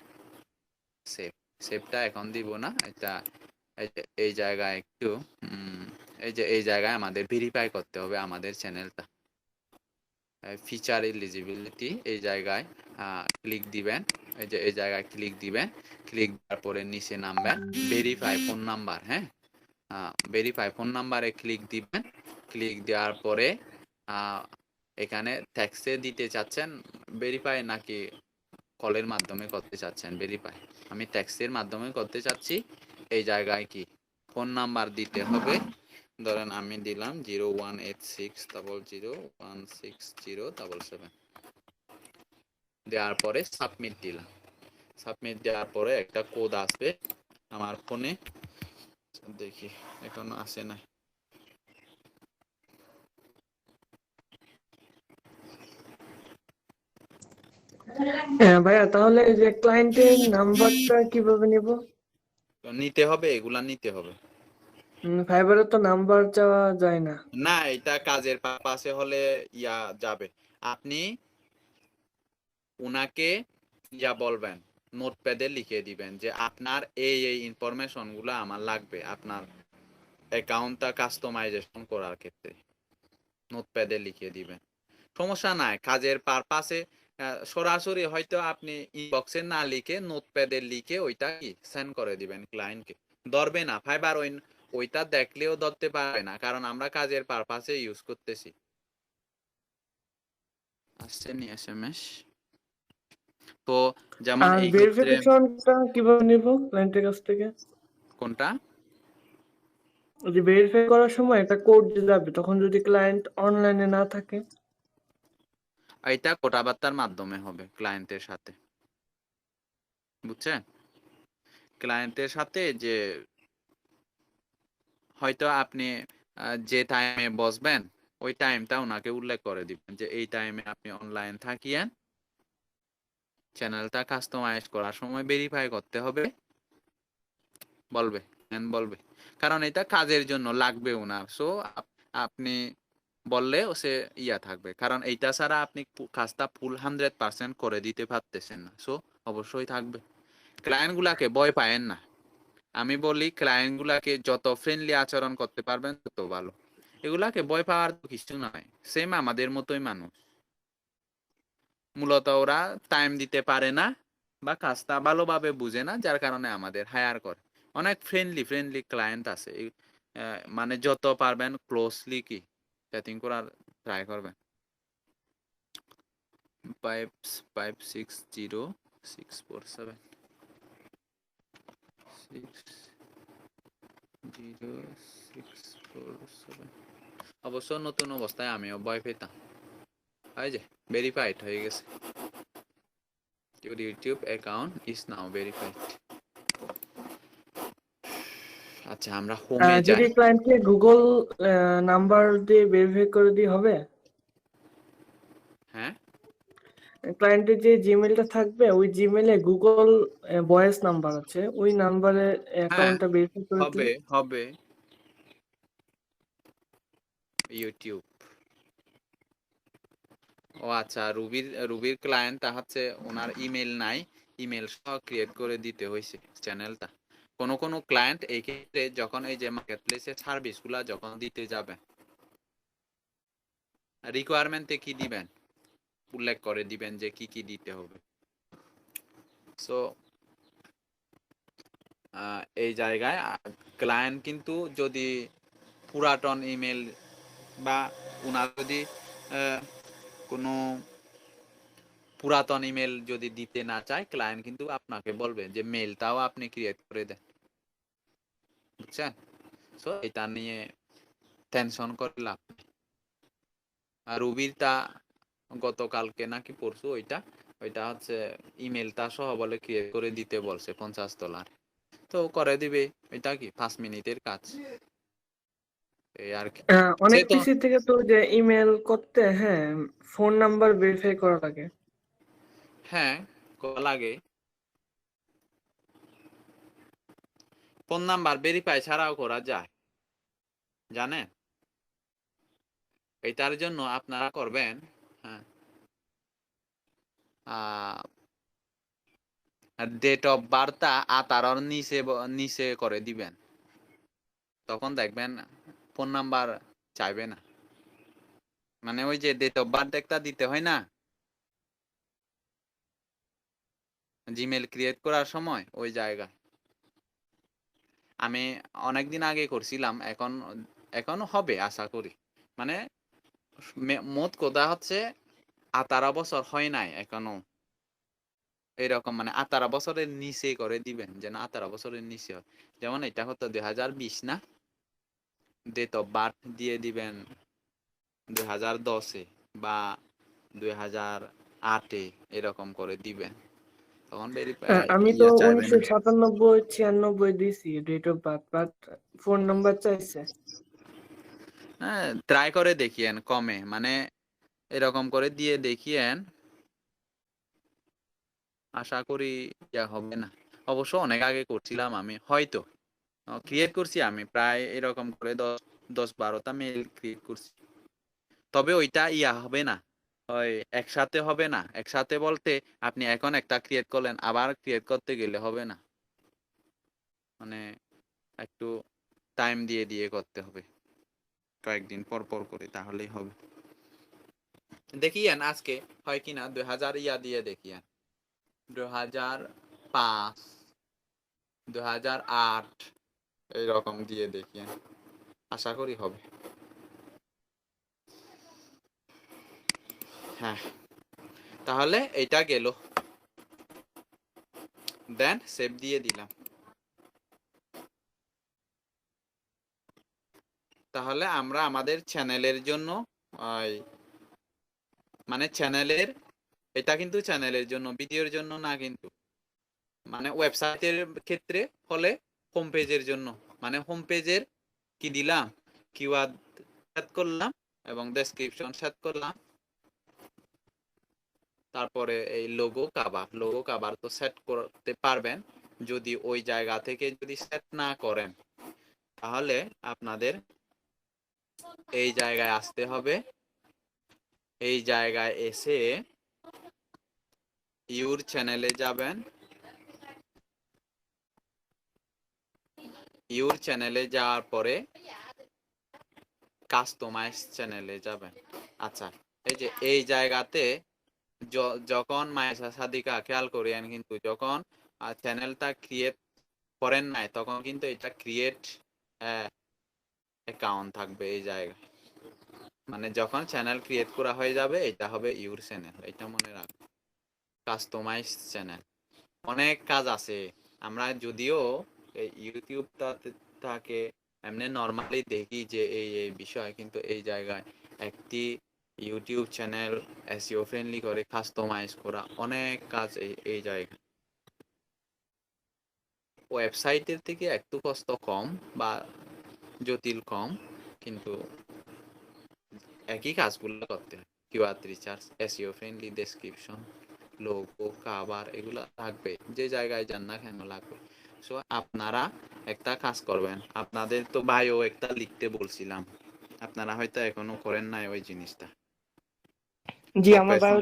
সেভটা এখন দিব না, এটা এই জায়গায় একটু এই জায়গায় আমাদের ভেরিফাই করতে হবে আমাদের চ্যানেলটা। ফিচার এলিজিবিলিটি এই জায়গায় ক্লিক দিবেন, এই জায়গায় ক্লিক দিবেন, ক্লিক দেওয়ার পরে নিচে নামবেন ভেরিফাই ফোন নাম্বার। হ্যাঁ, ভেরিফাই ফোন নাম্বারে ক্লিক দিবেন। ক্লিক দেওয়ার পরে এখানে ট্যাক্সে দিতে চাচ্ছেন ভেরিফাই নাকি কলের মাধ্যমে করতে চাচ্ছেন ভেরিফাই। আমি ট্যাক্সের মাধ্যমে করতে চাচ্ছি। এই জায়গায় কি ফোন নাম্বার দিতে হবে, ধরেন আমি দিলাম 0186001607, দেওয়ার পরে সাবমিট দিলাম। সাবমিট দেওয়ার পরে একটা কোড আসবে আমার ফোনে, দেখি এখনো আসে না। হ্যাঁ ভাইয়া, তাহলে এই যে ক্লায়েন্টের নাম্বারটা কিভাবে নিব? নিতে হবে, এগুলা নিতে হবে। ফাইবারে তো নাম্বার চাওয়া যায় না। না, এটা কাজের পারপাসে হলে যাবে। আপনি উনাকে বলবেন, নোটপ্যাডে লিখে দিবেন যে আপনার এই ইনফরমেশন গুলা আমার লাগবে আপনার অ্যাকাউন্টটা কাস্টমাইজেশন করার ক্ষেত্রে, নোটপ্যাডে লিখে দিবেন। সমস্যা নাই, কাজের পারপাসে সরাসরি হয়তো আপনি ইনবক্সে না লিখে নোটপ্যাডে লিখে ওইটা কি সেন্ড করে দিবেন ক্লায়েন্টকে, ধরবে না। ফাইবার ওইটা দেখলেও ধরতে পারবে না, কারণ আমরা কাজের পারপাসে ইউজ করতেছি। আসছে নি এসএমএস? তো যেমন আর এই ক্ষেত্রে ভেরিফিকেশনটা কিভাবে নিব ক্লায়েন্টের কাছ থেকে? কোনটা? ওই যে ভেরিফাই করার সময় একটা কোড যাবে, তখন যদি ক্লায়েন্ট অনলাইনে না থাকে? এটা কথাবার্তার মাধ্যমে হবে ক্লায়েন্টের সাথে, বুঝছেন? ক্লায়েন্টের সাথে যে হয়তো আপনি যে টাইমে বসবেন ওই টাইমটা ওনাকে উল্লেখ করে দিবেন যে এই টাইমে আপনি অনলাইন থাকিয়েন, চ্যানেলটা কাস্টমাইজ করার সময় ভেরিফাই করতে হবে, বলবে কারণ এটা কাজের জন্য লাগবে ওনার। সো আপনি বললে সে থাকবে, কারণ এইটা ছাড়া আপনি কাজটা ফুল 100% করে দিতে পারতেছেন না। সো অবশ্যই থাকবে। ক্লায়েন্ট গুলাকে ভয় পায়েন না, আমি বলি ক্লায়েন্ট গুলাকে যত ফ্রেন্ডলি আচরণ করতে পারবেন তত ভালো। এগুলাকে ভয় পাওয়ার তো কিছু নয়, সেম আমাদের মতোই মানুষ। মূলত ওরা টাইম দিতে পারে না বা কাজটা ভালোভাবে বুঝে না, যার কারণে আমাদের হায়ার করে। অনেক ফ্রেন্ডলি ক্লায়েন্ট আছে, মানে যত পারবেন ক্লোজলি কি চ্যাটিং করার ট্রাই করবেন। 560647 60647। অবশ্য নতুন অবস্থায় আমিও ভয় পেতাম। এই যে ভেরিফাইড হয়ে গেছে, your YouTube account is now verified। আচ্ছা, আমরা হোমে যাই। যদি ক্লায়েন্টকে গুগল নাম্বার দিয়ে ভেরিফাই করে দিয়ে হবে? হ্যাঁ, ক্লায়েন্টের যে জিমেলটা থাকবে ওই জিমেলে গুগল ভয়েস নাম্বার আছে, ওই নাম্বারে অ্যাকাউন্টটা ভেরিফাই করে দিলে হবে ইউটিউব। ও আচ্ছা, রুবির ক্লায়েন্ট হচ্ছে ওনার ইমেল নাই, ইমেল সহ ক্রিয়েট করে দিতে হয়েছে চ্যানেলটা। কোন ক্লায়েন্ট এই ক্ষেত্রে যখন এই যে মার্কেট প্লেসের সার্ভিসগুলা যখন দিতে যাবে, রিকোয়ারমেন্টে কি দিবেন উল্লেখ করে দিবেন যে কি দিতে হবে। সো এই জায়গায় ক্লায়েন্ট কিন্তু যদি পুরাতন ইমেল বা ওনার যদি কোনো পুরাতন ইমেল যদি দিতে না চায়, ক্লায়েন্ট কিন্তু আপনাকে বলবে যে মেলটাও আপনি ক্রিয়েট করে দেন। বুঝছেন? সো এটা নিয়ে টেনশন করে লাভ নেই। আর রুবিরটা গতকালকে নাকি পরশু ওইটা হচ্ছে ইমেলটা সহ বলে ক্রিয়েট করে দিতে বলছে $50। তো করে দিবে। এটা কি 5 মিনিটের কাজ, এই আর কি। সে অনেক তো পিসি থেকে তো যে ইমেল করতে হ্যাঁ ফোন নাম্বার ভেরিফাই করা লাগে। হ্যাঁ করা লাগে, ফোন নাম্বার ভেরিফাই ছাড়াও করা যায়, জানেন? এটার জন্য আপনারা করবেন, হ্যাঁ, ডেট অফ বার্থটা 18 নিচে করে দিবেন, তখন দেখবেন ফোন নাম্বার চাইবে না। মানে ওই যে ডেট অফ বার্থ একটা দিতে হয় না জিমেল ক্রিয়েট করার সময়, ওই জায়গায়। আমি অনেকদিন আগে করছিলাম, এখনো হবে আশা করি। মানে মোট কথা হচ্ছে 18 বছর হয় নাই এখনো, এরকম মানে 18 বছরের নিচে করে দিবেন, যেন 18 বছরের নিচে হয়। যেমন এটা হতো 2020 না, ডেট অফ বার্থ দিয়ে দিবেন 2010-এ বা 2008-এ, এরকম করে দিবেন, তখন আমি তো চাইবে না। 1997-96 দিছি date of birth, but phone number চাইছে। হ্যাঁ, ট্রাই করে দেখিয়েন কমে, মানে এরকম করে দিয়ে দেখিয়েন, আশা করি ইয়া হবে না। অবশ্য অনেক আগে করছিলাম আমি, হয়তো ক্রিয়েট করছি আমি প্রায় এরকম করে 10-12টা মেল ক্রিয়েট করছি। তবে ওইটা ইয়া হবে না, ওই একসাথে হবে না। একসাথে বলতে আপনি এখন একটা ক্রিয়েট করলেন, আবার ক্রিয়েট করতে গেলে হবে না, মানে একটু টাইম দিয়ে দিয়ে করতে হবে, কয়েকদিন পর পর করে, তাহলেই হবে। দেখিয়েন আজকে হয় কিনা, 2000 ইয়া দিয়ে দেখিয়েন, 2005, 2008 এইরকম দিয়ে দেখিয়েন, আশা করি হবে। হ্যাঁ, তাহলে এইটা গেল, দেন সেভ দিয়ে দিলাম। তাহলে আমরা আমাদের চ্যানেলের জন্য মানে চ্যানেলের, এটা কিন্তু চ্যানেলের জন্য, ভিডিওর জন্য না কিন্তু। মানে ওয়েবসাইটের ক্ষেত্রে হলে হোম পেজের জন্য, মানে হোম পেজের কি দিলাম, কিওয়ার্ড সেট করলাম এবং ডেসক্রিপশন সেট করলাম, তারপরে এই লোগো কাভার তো সেট করতে পারবেন। যদি ওই জায়গা থেকে যদি সেট না করেন, তাহলে আপনাদের এই জায়গায় আসতে হবে। এই জায়গায় এসে ইউর চ্যানেলে যাবেন, ইউর চ্যানেলে যাওয়ার পরে কাস্টমাইজ চ্যানেলে যাবেন। আচ্ছা, এই যে এই জায়গাতে যখন মায়েশা সাদিকা খেয়াল করিয়েন, কিন্তু যখন চ্যানেলটা ক্রিয়েট করেন নাই, তখন কিন্তু এটা ক্রিয়েট অ্যাকাউন্ট থাকবে এই জায়গায়। মানে যখন চ্যানেল ক্রিয়েট করা হয়ে যাবে, এটা হবে ইউর চ্যানেল, এটা মনে রাখবেন। কাস্টমাইজ চ্যানেল, অনেক কাজ আছে। আমরা যদিও এই ইউটিউবটাকে এমনি নর্মালি দেখি যে এই বিষয়, কিন্তু এই জায়গায় একটি ইউটিউব চ্যানেল এসইও ফ্রেন্ডলি করে কাস্টমাইজ করা অনেক কাজ এই জায়গায়। ওয়েবসাইটের থেকে একটু কষ্ট কম বা জটিল কম, কিন্তু একই কাজগুলো করতে হয়। Keyword research, SEO friendly description, logo cover, এগুলো লাগবে, যে জায়গায় যান না কেন লাগবে। সো আপনারা একটা কাজ করবেন, আপনাদের তো বায়ো একটা লিখতে বলছিলাম, আপনারা হয়তো এখনো করেন নাই ওই জিনিসটা। জি আমার বায়ো।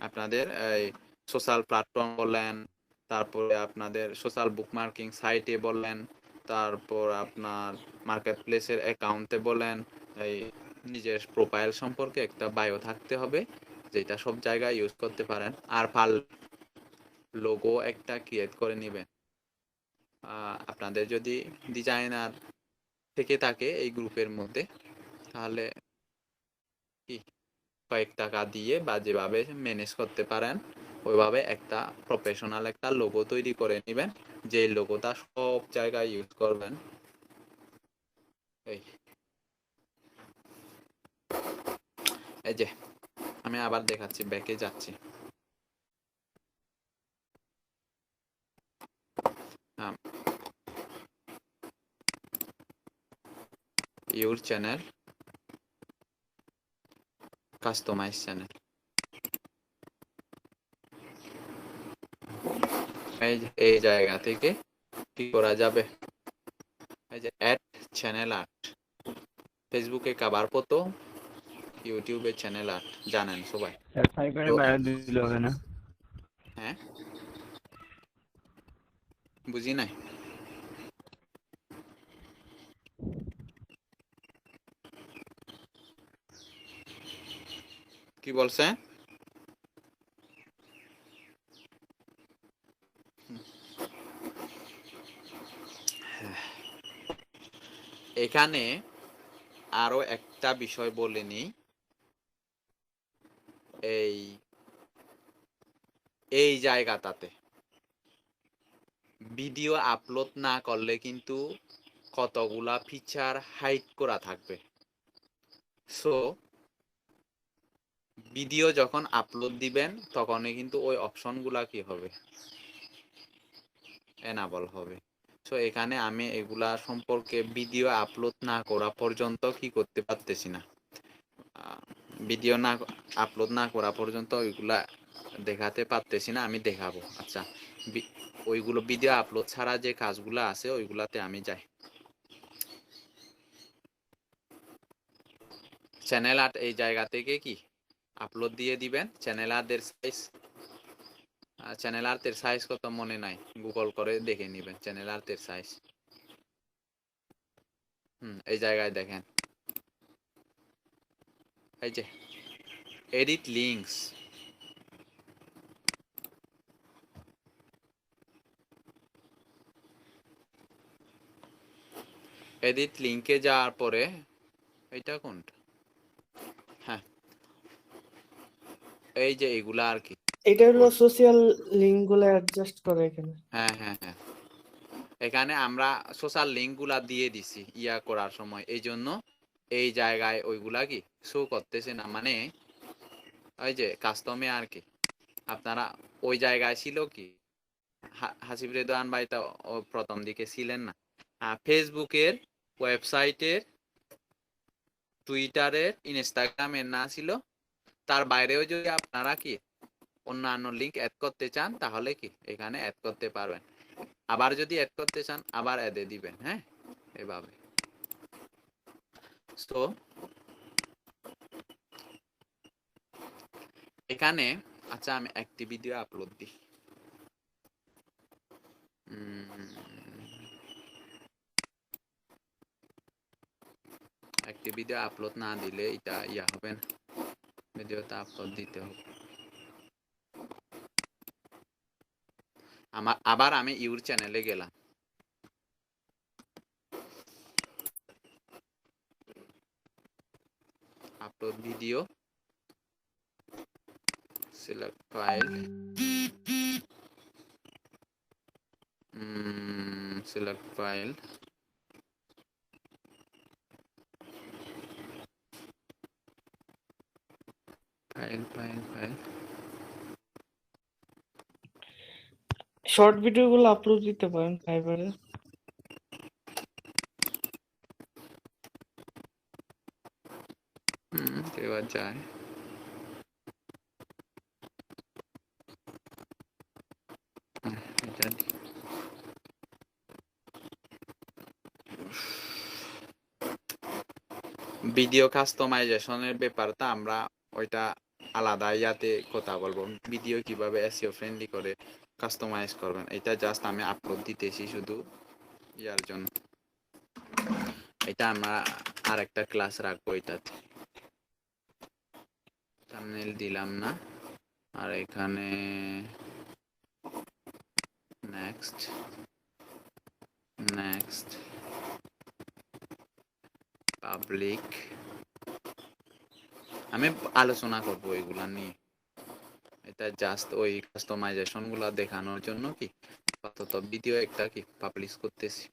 আপনাদের এই সোশ্যাল প্ল্যাটফর্ম বলেন, তারপরে আপনাদের সোশ্যাল বুকমার্কিং সাইটে বলেন, তারপর আপনার মার্কেট প্লেসের অ্যাকাউন্টে বলেন, এই নিজের প্রোফাইল সম্পর্কে একটা বায়ো থাকতে হবে, যেটা সব জায়গায় ইউজ করতে পারেন। আর লোগো একটা ক্রিয়েট করে নেবেন। আপনাদের যদি ডিজাইনার থেকে থাকে এই গ্রুপের মধ্যে, তাহলে কি কয়েক টাকা দিয়ে বা যেভাবে ম্যানেজ করতে পারেন ওইভাবে একটা প্রফেশনাল একটা লোগো তৈরি করে নেবেন। যে লোগোটা সব জায়গায় ইউজ করবেন। এই এই যে আমি আবার দেখাচ্ছি, ব্যাকে যাচ্ছি। ইউর চ্যানেল, কাস্টমাইজ চ্যানেল, এই জায়গা থেকে কি করা যাবে, এই যে অ্যাড চ্যানেল আর্ট। ফেসবুকে কাভার ফটো, ইউটিউবে চ্যানেল আর্ট, জানেন সবাই। ফাইবারে তো বায়ো দিলে হবে না? হ্যাঁ, বুঝি নাই। কি বলছে? এখানে আরো একটা বিষয় বলে নিই। এই এই জায়গাটাতে ভিডিও আপলোড না করলে কিন্তু কতগুলা ফিচার হাইড করা থাকবে। সো ভিডিও যখন আপলোড দিবেন তখনই কিন্তু ওই অপশনগুলা কি হবে, এনাবল হবে। সো এখানে আমি এগুলা সম্পর্কে ভিডিও আপলোড না করা পর্যন্ত কি করতে পারতেছি না, ভিডিও না আপলোড না করা পর্যন্ত ওইগুলা দেখাতে পারতেছি না। আমি দেখাবো। আচ্ছা, ওইগুলো ভিডিও আপলোড ছাড়া যে কাজগুলো আছে ওইগুলাতে আমি যাই। চ্যানেল আর্ট, এই জায়গা থেকে কি আপলোড দিয়ে দিবেন। চ্যানেল আর্টের সাইজ, চ্যানেল আর্টের সাইজ কত মনে নাই, গুগল করে দেখে নেবেন চ্যানেল আর্টের সাইজ। এই জায়গায় দেখেন, এই যে এডিট লিঙ্কস, এডিট লিঙ্কে যাওয়ার পরে এটা কোনটা, হ্যাঁ এই যে এগুলা আর কি, এটা হলো সোশ্যাল লিংক গুলো অ্যাডজাস্ট করে এখানে। হ্যাঁ হ্যাঁ হ্যাঁ, এখানে আমরা সোশ্যাল লিঙ্ক গুলা দিয়ে দিছি ইয়া করার সময়, এই জন্য এই জায়গায় ওইগুলা কি শো করতেছে না। মানে ওই যে কাস্টমে আর কি, আপনারা ওই জায়গায় ছিল কি, হাসিব রেদওয়ান ভাই তো প্রথম দিকে ছিলেন না। ফেসবুকের, ওয়েবসাইটের, টুইটারের, ইনস্টাগ্রামের না ছিল, তার বাইরেও যদি আপনারা কি অন্যান্য লিঙ্ক অ্যাড করতে চান তাহলে কি এখানে অ্যাড করতে পারবেন। আবার যদি অ্যাড করতে চান আবার অ্যাডে দিবেন। হ্যাঁ, এভাবে। তো এখানে আচ্ছা আমি একটি ভিডিও আপলোড দিই। একটি ভিডিও আপলোড না দিলে এটা ইয়া হবে না, ভিডিওটা আপলোড দিতে হবে। আবার আমি ইউর চ্যানেলে গেলাম, upload video, select file, select file, file. Short video গুলো আপলোড দিতে পারেন ফাইবারে। এবার যায়, এটা ভিডিও কাস্টমাইজেশনের ব্যাপারটা আমরা ওইটা আলাদা ইয়াতে কথা বলবো, ভিডিও কিভাবে এসইও ফ্রেন্ডলি করে কাস্টমাইজ করবেন। এটা জাস্ট আমি আপলোড দিতেছি শুধু ইয়ার জন্য। এটা আমরা আর একটা ক্লাস রাখবো এটাতে। থাম্বনেল দিলাম না, আর এখানে নেক্সট পাবলিক, আমি আলোচনা করবো এগুলা নিয়ে। এটা জাস্ট ওই কাস্টমাইজেশন গুলা দেখানোর জন্য কি কত আপাতত ভিডিও একটা কি পাবলিশ করতেছি।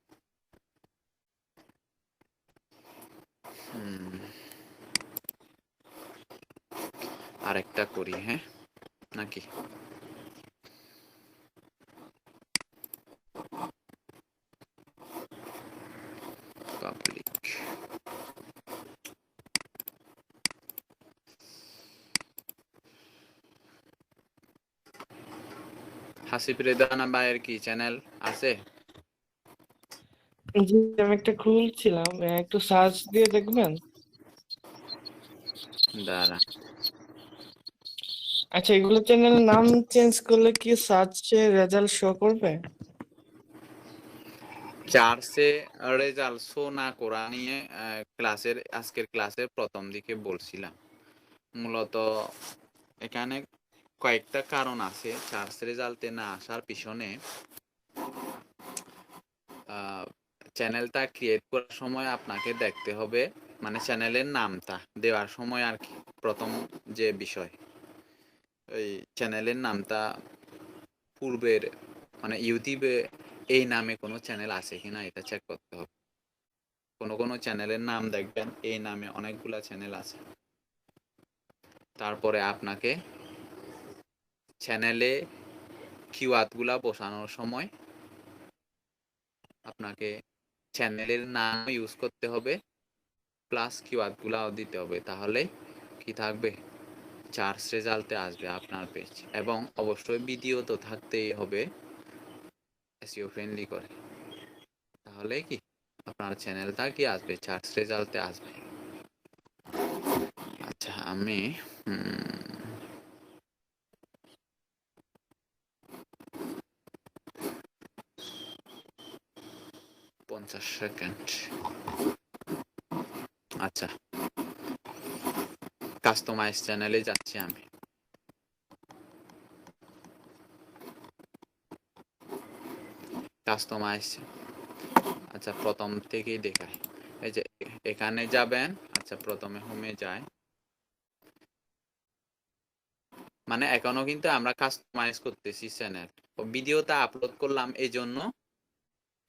আরেকটা করি, হ্যাঁ নাকি? পাবলিক হাসিব রেদানা ভাইয়ের কি চ্যানেল আছে? জি, আমি একটা খুলছিলাম, একটু সার্চ দিয়ে দেখবেন। দাঁড়া, আচ্ছা, এগুলো চ্যানেলের নাম চেঞ্জ করলে কি সার্চে রেজাল্ট শো করবে? চার্চে রেজাল্ট শো না করা নিয়ে আজকের ক্লাসের প্রথম দিকে বলছিলাম। মূলত এখানে কয়েকটা কারণ আছে চার্চ রেজাল্টে না আসার পিছনে। চ্যানেলটা ক্রিয়েট করার সময় আপনাকে দেখতে হবে, মানে চ্যানেলের নামটা দেওয়ার সময় আর কি, প্রথম যে বিষয়, এই চ্যানেলের নামটা পূর্বের মানে ইউটিউবে এই নামে কোনো চ্যানেল আছে কিনা এটা চেক করতে হবে। কোনো চ্যানেলের নাম দেখবেন এই নামে অনেকগুলা চ্যানেল আছে। তারপরে আপনাকে চ্যানেলে কিওয়ার্ডগুলা বসানোর সময় আপনাকে চ্যানেলের নাম ইউজ করতে হবে, প্লাস কিওয়ার্ডগুলাও দিতে হবে। তাহলে কি থাকবে? চার্জ রেজাল্টে আসবে আপনার পেজ। এবং অবশ্যই ভিডিও তো থাকতেই হবে এসইও ফ্রেন্ডলি করে। তাহলে কি আপনার চ্যানেলটা কি আসবে? চার্জ রেজাল্টে আসবে। আচ্ছা, আমি 50 সেকেন্ড। আচ্ছা, কাস্টমাইজ চ্যানেলে যাচ্ছি আমি। কাস্টমাইজ, আচ্ছা প্রথম থেকেই দেখাই। এই যে এখানে যাবেন, আচ্ছা প্রথমে হোমে যায়, মানে এখনো কিন্তু আমরা কাস্টমাইজ করতেছি চ্যানেল। ভিডিওটা আপলোড করলাম, এই জন্য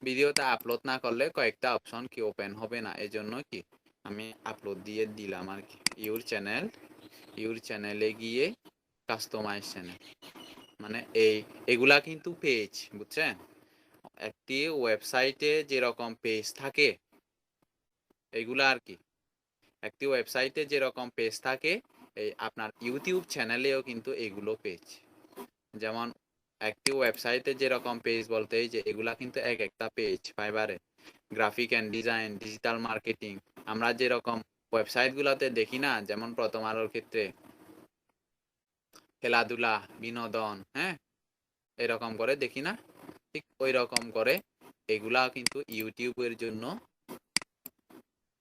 ভিডিওটা আপলোড না করলে কয়েকটা অপশন কি ওপেন হবে না, এই জন্য কি আমি আপলোড দিয়ে দিলাম আর কি। ইউর চ্যানেলে গিয়ে কাস্টমাইজ চ্যানেল, মানে এগুলা কিন্তু পেজ, বুঝছেন? একটি ওয়েবসাইটে যেরকম পেজ থাকে এগুলা আর কি, একটি ওয়েবসাইটে যেরকম পেজ থাকে এই আপনার ইউটিউব চ্যানেলেও কিন্তু এগুলো পেজ। যেমন একটি ওয়েবসাইটে যেরকম পেজ বলতে এই যে এগুলা কিন্তু এক একটা পেজ। ফাইবারে graphic and design, digital marketing, আমরা যেরকম ওয়েবসাইট গুলাতে দেখি না, যেমন প্রথম আলোর ক্ষেত্রে খেলাধুলা, বিনোদন, হ্যাঁ এরকম করে দেখি না, ঠিক ওই রকম করে এগুলা কিন্তু ইউটিউবের জন্য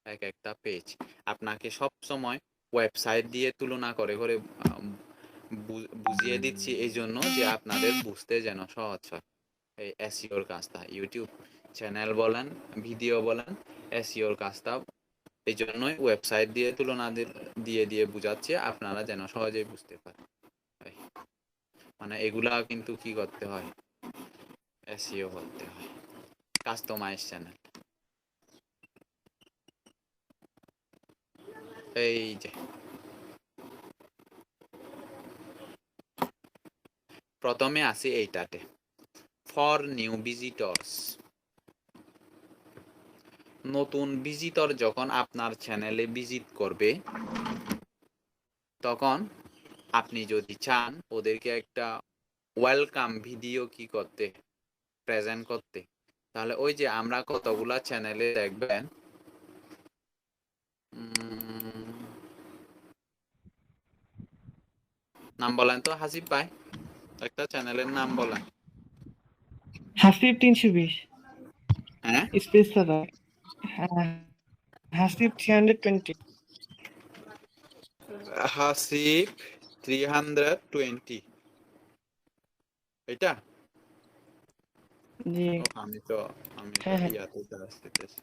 এক একটা পেজ। আপনাকে সব সময় ওয়েবসাইট দিয়ে তুলনা করে করে বুঝিয়ে দিচ্ছি এই জন্য যে আপনাদের বুঝতে যেন সহজ হয় এই এসইওর কাজটা। ইউটিউব চ্যানেল বলেন, ভিডিও বলেন, এসইওর কাজটা এই জন্যই ওয়েবসাইট দিয়ে তুলনা দিয়ে দিয়ে বুঝাচ্ছি, আপনারা যেন সহজেই বুঝতে পারেন। মানে এগুলা কিন্তু কি করতে হয়? এসইও করতে হয়। কাস্টমাইজ চ্যানেল, এই যে প্রথমে আসি এইটাতে, ফর নিউ ভিজিটরস। নতুন ভিজিটর যখন আপনার চ্যানেলে ভিজিট করবে, তখন আপনি যদি চান ওদেরকে একটা ওয়েলকাম ভিডিও কি করতে, প্রেজেন্ট করতে, তাহলে ওই যে আমরা কতগুলা চ্যানেলে দেখবেন, নাম বলেন তো হাসিব ভাই, একটা চ্যানেলের নাম বলেন। হাসিব 320 হ্যাঁ, স্পেস ছাড়া। হ্যাঁ, হাসিব 320। হাসিব 320, এটা? জি, আমি তো হ্যাঁ হ্যাঁ। ইয়াতে আসতেছি।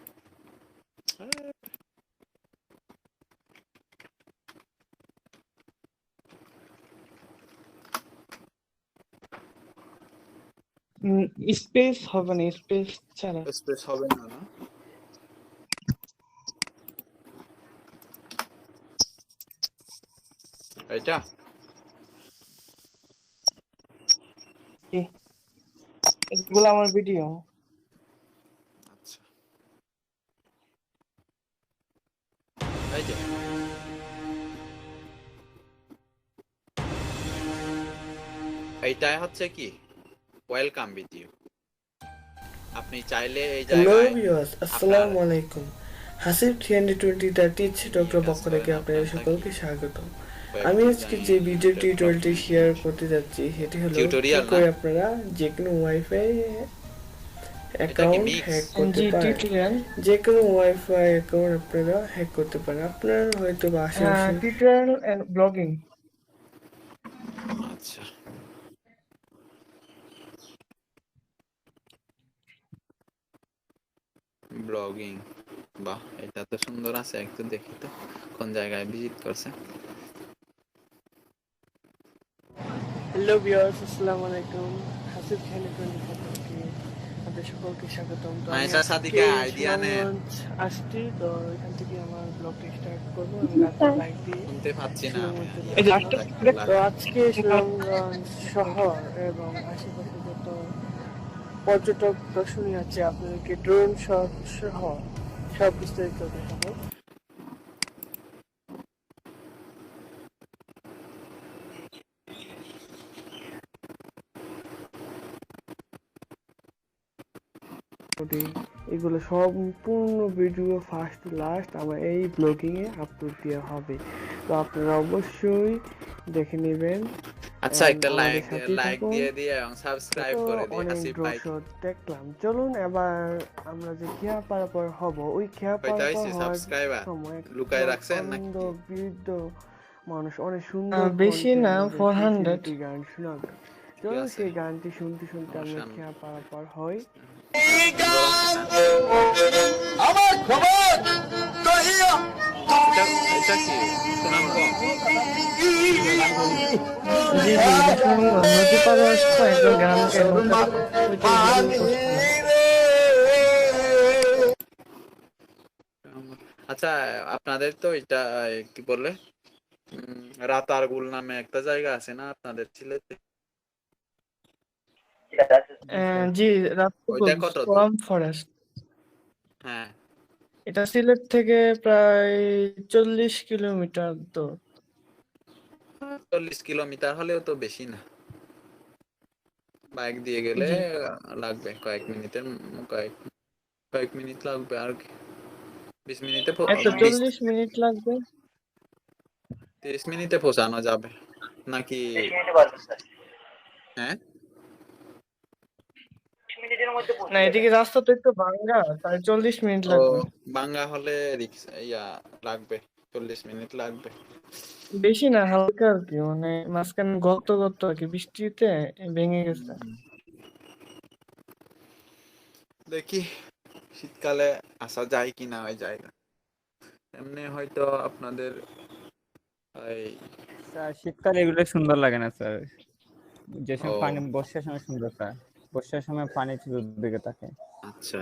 স্পেস হবে না, স্পেস ছাড়া। স্পেস হবে না না? এটা কি? এগুলো আমার ভিডিও। আচ্ছা, এই যে এইটাই হচ্ছে কি ওয়েলকাম ভিডিও। আপনি চাইলে এই হ্যালো জায়গায় ভিউয়ার্স, আপনার আসসালামু আলাইকুম। হাসিব 320 টিচ ডক্টর কাজ পক্ষ করেন থেকে আপনাদের আপনারটা সকলকে কি স্বাগত। আমি কয়েকদিন আজকে জানি যে ভিডিও টিউটোরিয়ালটি ডেভেলপমেন্ট শেয়ার করতে যাচ্ছি সেটি হলো কি টিউটোরিয়াল না, করে আপনারা যে কোনো ওয়াইফাই এটা কি অ্যাকাউন্ট মিক্স? হ্যাক করতে পারেন। যে কোনো ওয়াইফাই অ্যাকাউন্ট আপনারা হ্যাক করতে পারেন। আপনার হয়তো বা আশেপাশে টিউটোরিয়াল এন্ড ব্লগিং। আচ্ছা, ব্লগিং, বাহ এটা তো সুন্দর আছে, একটু দেখি তো কোন জায়গায় ভিজিট করছে। হ্যালো ভিউয়ার্স, আসসালামু আলাইকুম। হাসিব 320 পক্ষ থেকে আপনাদের সকলকে স্বাগতম। তো আমি মাইশা আজকে সাদিকা আইডিয়া নে সুনামগঞ্জ আসছি, তো এখান থেকে আমার ব্লগটি স্টার্ট করবো। আমি রাতের লাইভ দিয়ে শুনতে পাচ্ছি না আমি। সুনামগঞ্জে যাচ্ছিলাম। তো আজকে সুনামগঞ্জ শহর এবং আশেপাশে যত পর্যটক দর্শনীয় আছে আপনাদেরকে ড্রোন শট সহ সব বিস্তারিত দেখাবো। এগুলো সম্পূর্ণ ভিডিও ফার্স্ট টু লাস্ট আমার এই ব্লগিং এ আপলোড দেওয়া হবে, তো আপনারা অবশ্যই দেখে নেবেন। আচ্ছা, একটা আমাদের সাথেই লাইক থাকুন। দিয়ে দিয়ে এবং সাবস্ক্রাইব তো করে দিয়ে অনেক হাসিব ড্রোন ভাই। শট দেখলাম, চলুন এবার আমরা যে খেয়া পারাপার হব, ওই খেয়া কয়টা পারাপার হইছে হওয়ার সাবস্ক্রাইবার? সময় লুকায় রাখছেন আনন্দ নাকি? বৃদ্ধ মানুষ অনেক সুন্দর বেশি কণ্ঠে না, আমাদেরকে 400 একটি গান শোনাবে। কি চলুন আছে? সেই গানটি শুনতে শুনতে আমরা সমস্যা নেই। খেয়া পারাপার হই। সুন্দর আছে না? এটা কি সুনামগঞ্জ? জি জি, নদী পাড়ে আসতো একজন গ্রামকে নৌকা ওইটা ভিডিও আচ্ছা, আপনাদের তো এটা কি বলে রাতারগুল নামে একটা জায়গা আছে না আপনাদের সিলেটে? জি, ওইটা রাতপুর কত দূর? Swamp forest. হ্যাঁ, এটা সিলেট থেকে প্রায় 40 কিলোমিটার দূর। 40 কিলোমিটার হলেও তো বেশি না। বাইক দিয়ে গেলে জি, লাগবে কয়েক মিনিট লাগবে আর কি। 20 মিনিটে 140 মিনিট লাগবে। 30 মিনিটে পৌঁছানো যাবে নাকি? হ্যাঁ, না, এদিকে রাস্তা তো একটু ভাঙ্গা, তাই 40 মিনিট ও লাগবে। বাঙ্গা হলে রিক্সা লাগবে, 40 মিনিট লাগবে। বেশি না, হালকা আর কি, মানে মাঝখানে গর্ত গর্ত আর কি, বৃষ্টিতে ভেঙে গেছে। দেখি শীতকালে আসা যায় কিনা ওই জায়গা। এমনি হয়তো আপনাদের এই স্যার শীতকালে এগুলো সুন্দর লাগে না স্যার, যে ও সময় পানি বর্ষার সময় সুন্দর স্যার, বর্ষার সময় পানি চতুর্দিকে থাকে। আচ্ছা,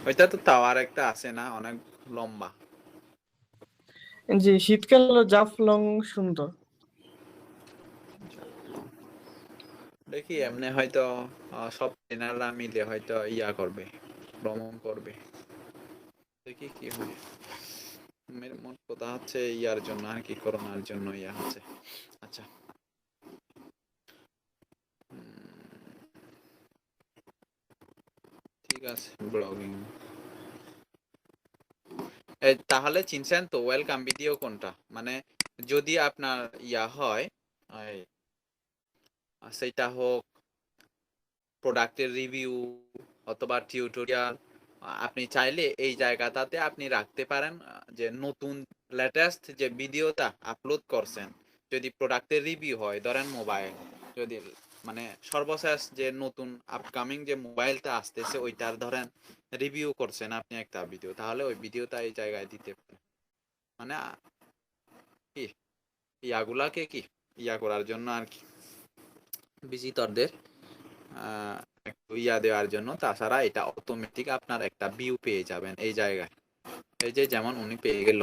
ওইটা তো টাওয়ার একটা আছে না অনেক লম্বা? জি, শীতকাল হলো জাফলং সুন্দর। দেখি এমনি হয়তো সব ট্রেনাররা মিলে হয়তো করবে, ভ্রমণ করবে। দেখি কি হয়। মোট কথা হচ্ছে ইয়ার জন্য আর কি, করোনার জন্য হচ্ছে। আচ্ছা, ঠিক আছে, ব্লগিং তাহলে চিনছেন তো ওয়েলকাম ভিডিও কোনটা? মানে যদি আপনার হয় সেটা হোক প্রোডাক্টের রিভিউ অথবা টিউটোরিয়াল, আপনি চাইলে এই জায়গাটাতে আপনি রাখতে পারেন যে নতুন লেটেস্ট যে ভিডিওটা আপলোড করছেন, যদি প্রোডাক্টের রিভিউ হয়, ধরেন মোবাইল, যদি মানে সর্বশেষ যে নতুন আপকামিং যে মোবাইলটা আসতেছে ওইটার ধরেন রিভিউ করছেন আপনি একটা ভিডিও, তাহলে ওই ভিডিওটা এই জায়গায় দিতে পারেন। মানে কি ইয়াগুলাকে কি করার জন্য আর কি, ভিজিটরদের একটু ইয়া দেওয়ার জন্য। তাছাড়া এটা অটোমেটিক আপনার একটা ভিউ পেয়ে যাবেন এই জায়গায়। এই যে যেমন উনি পেয়ে গেল।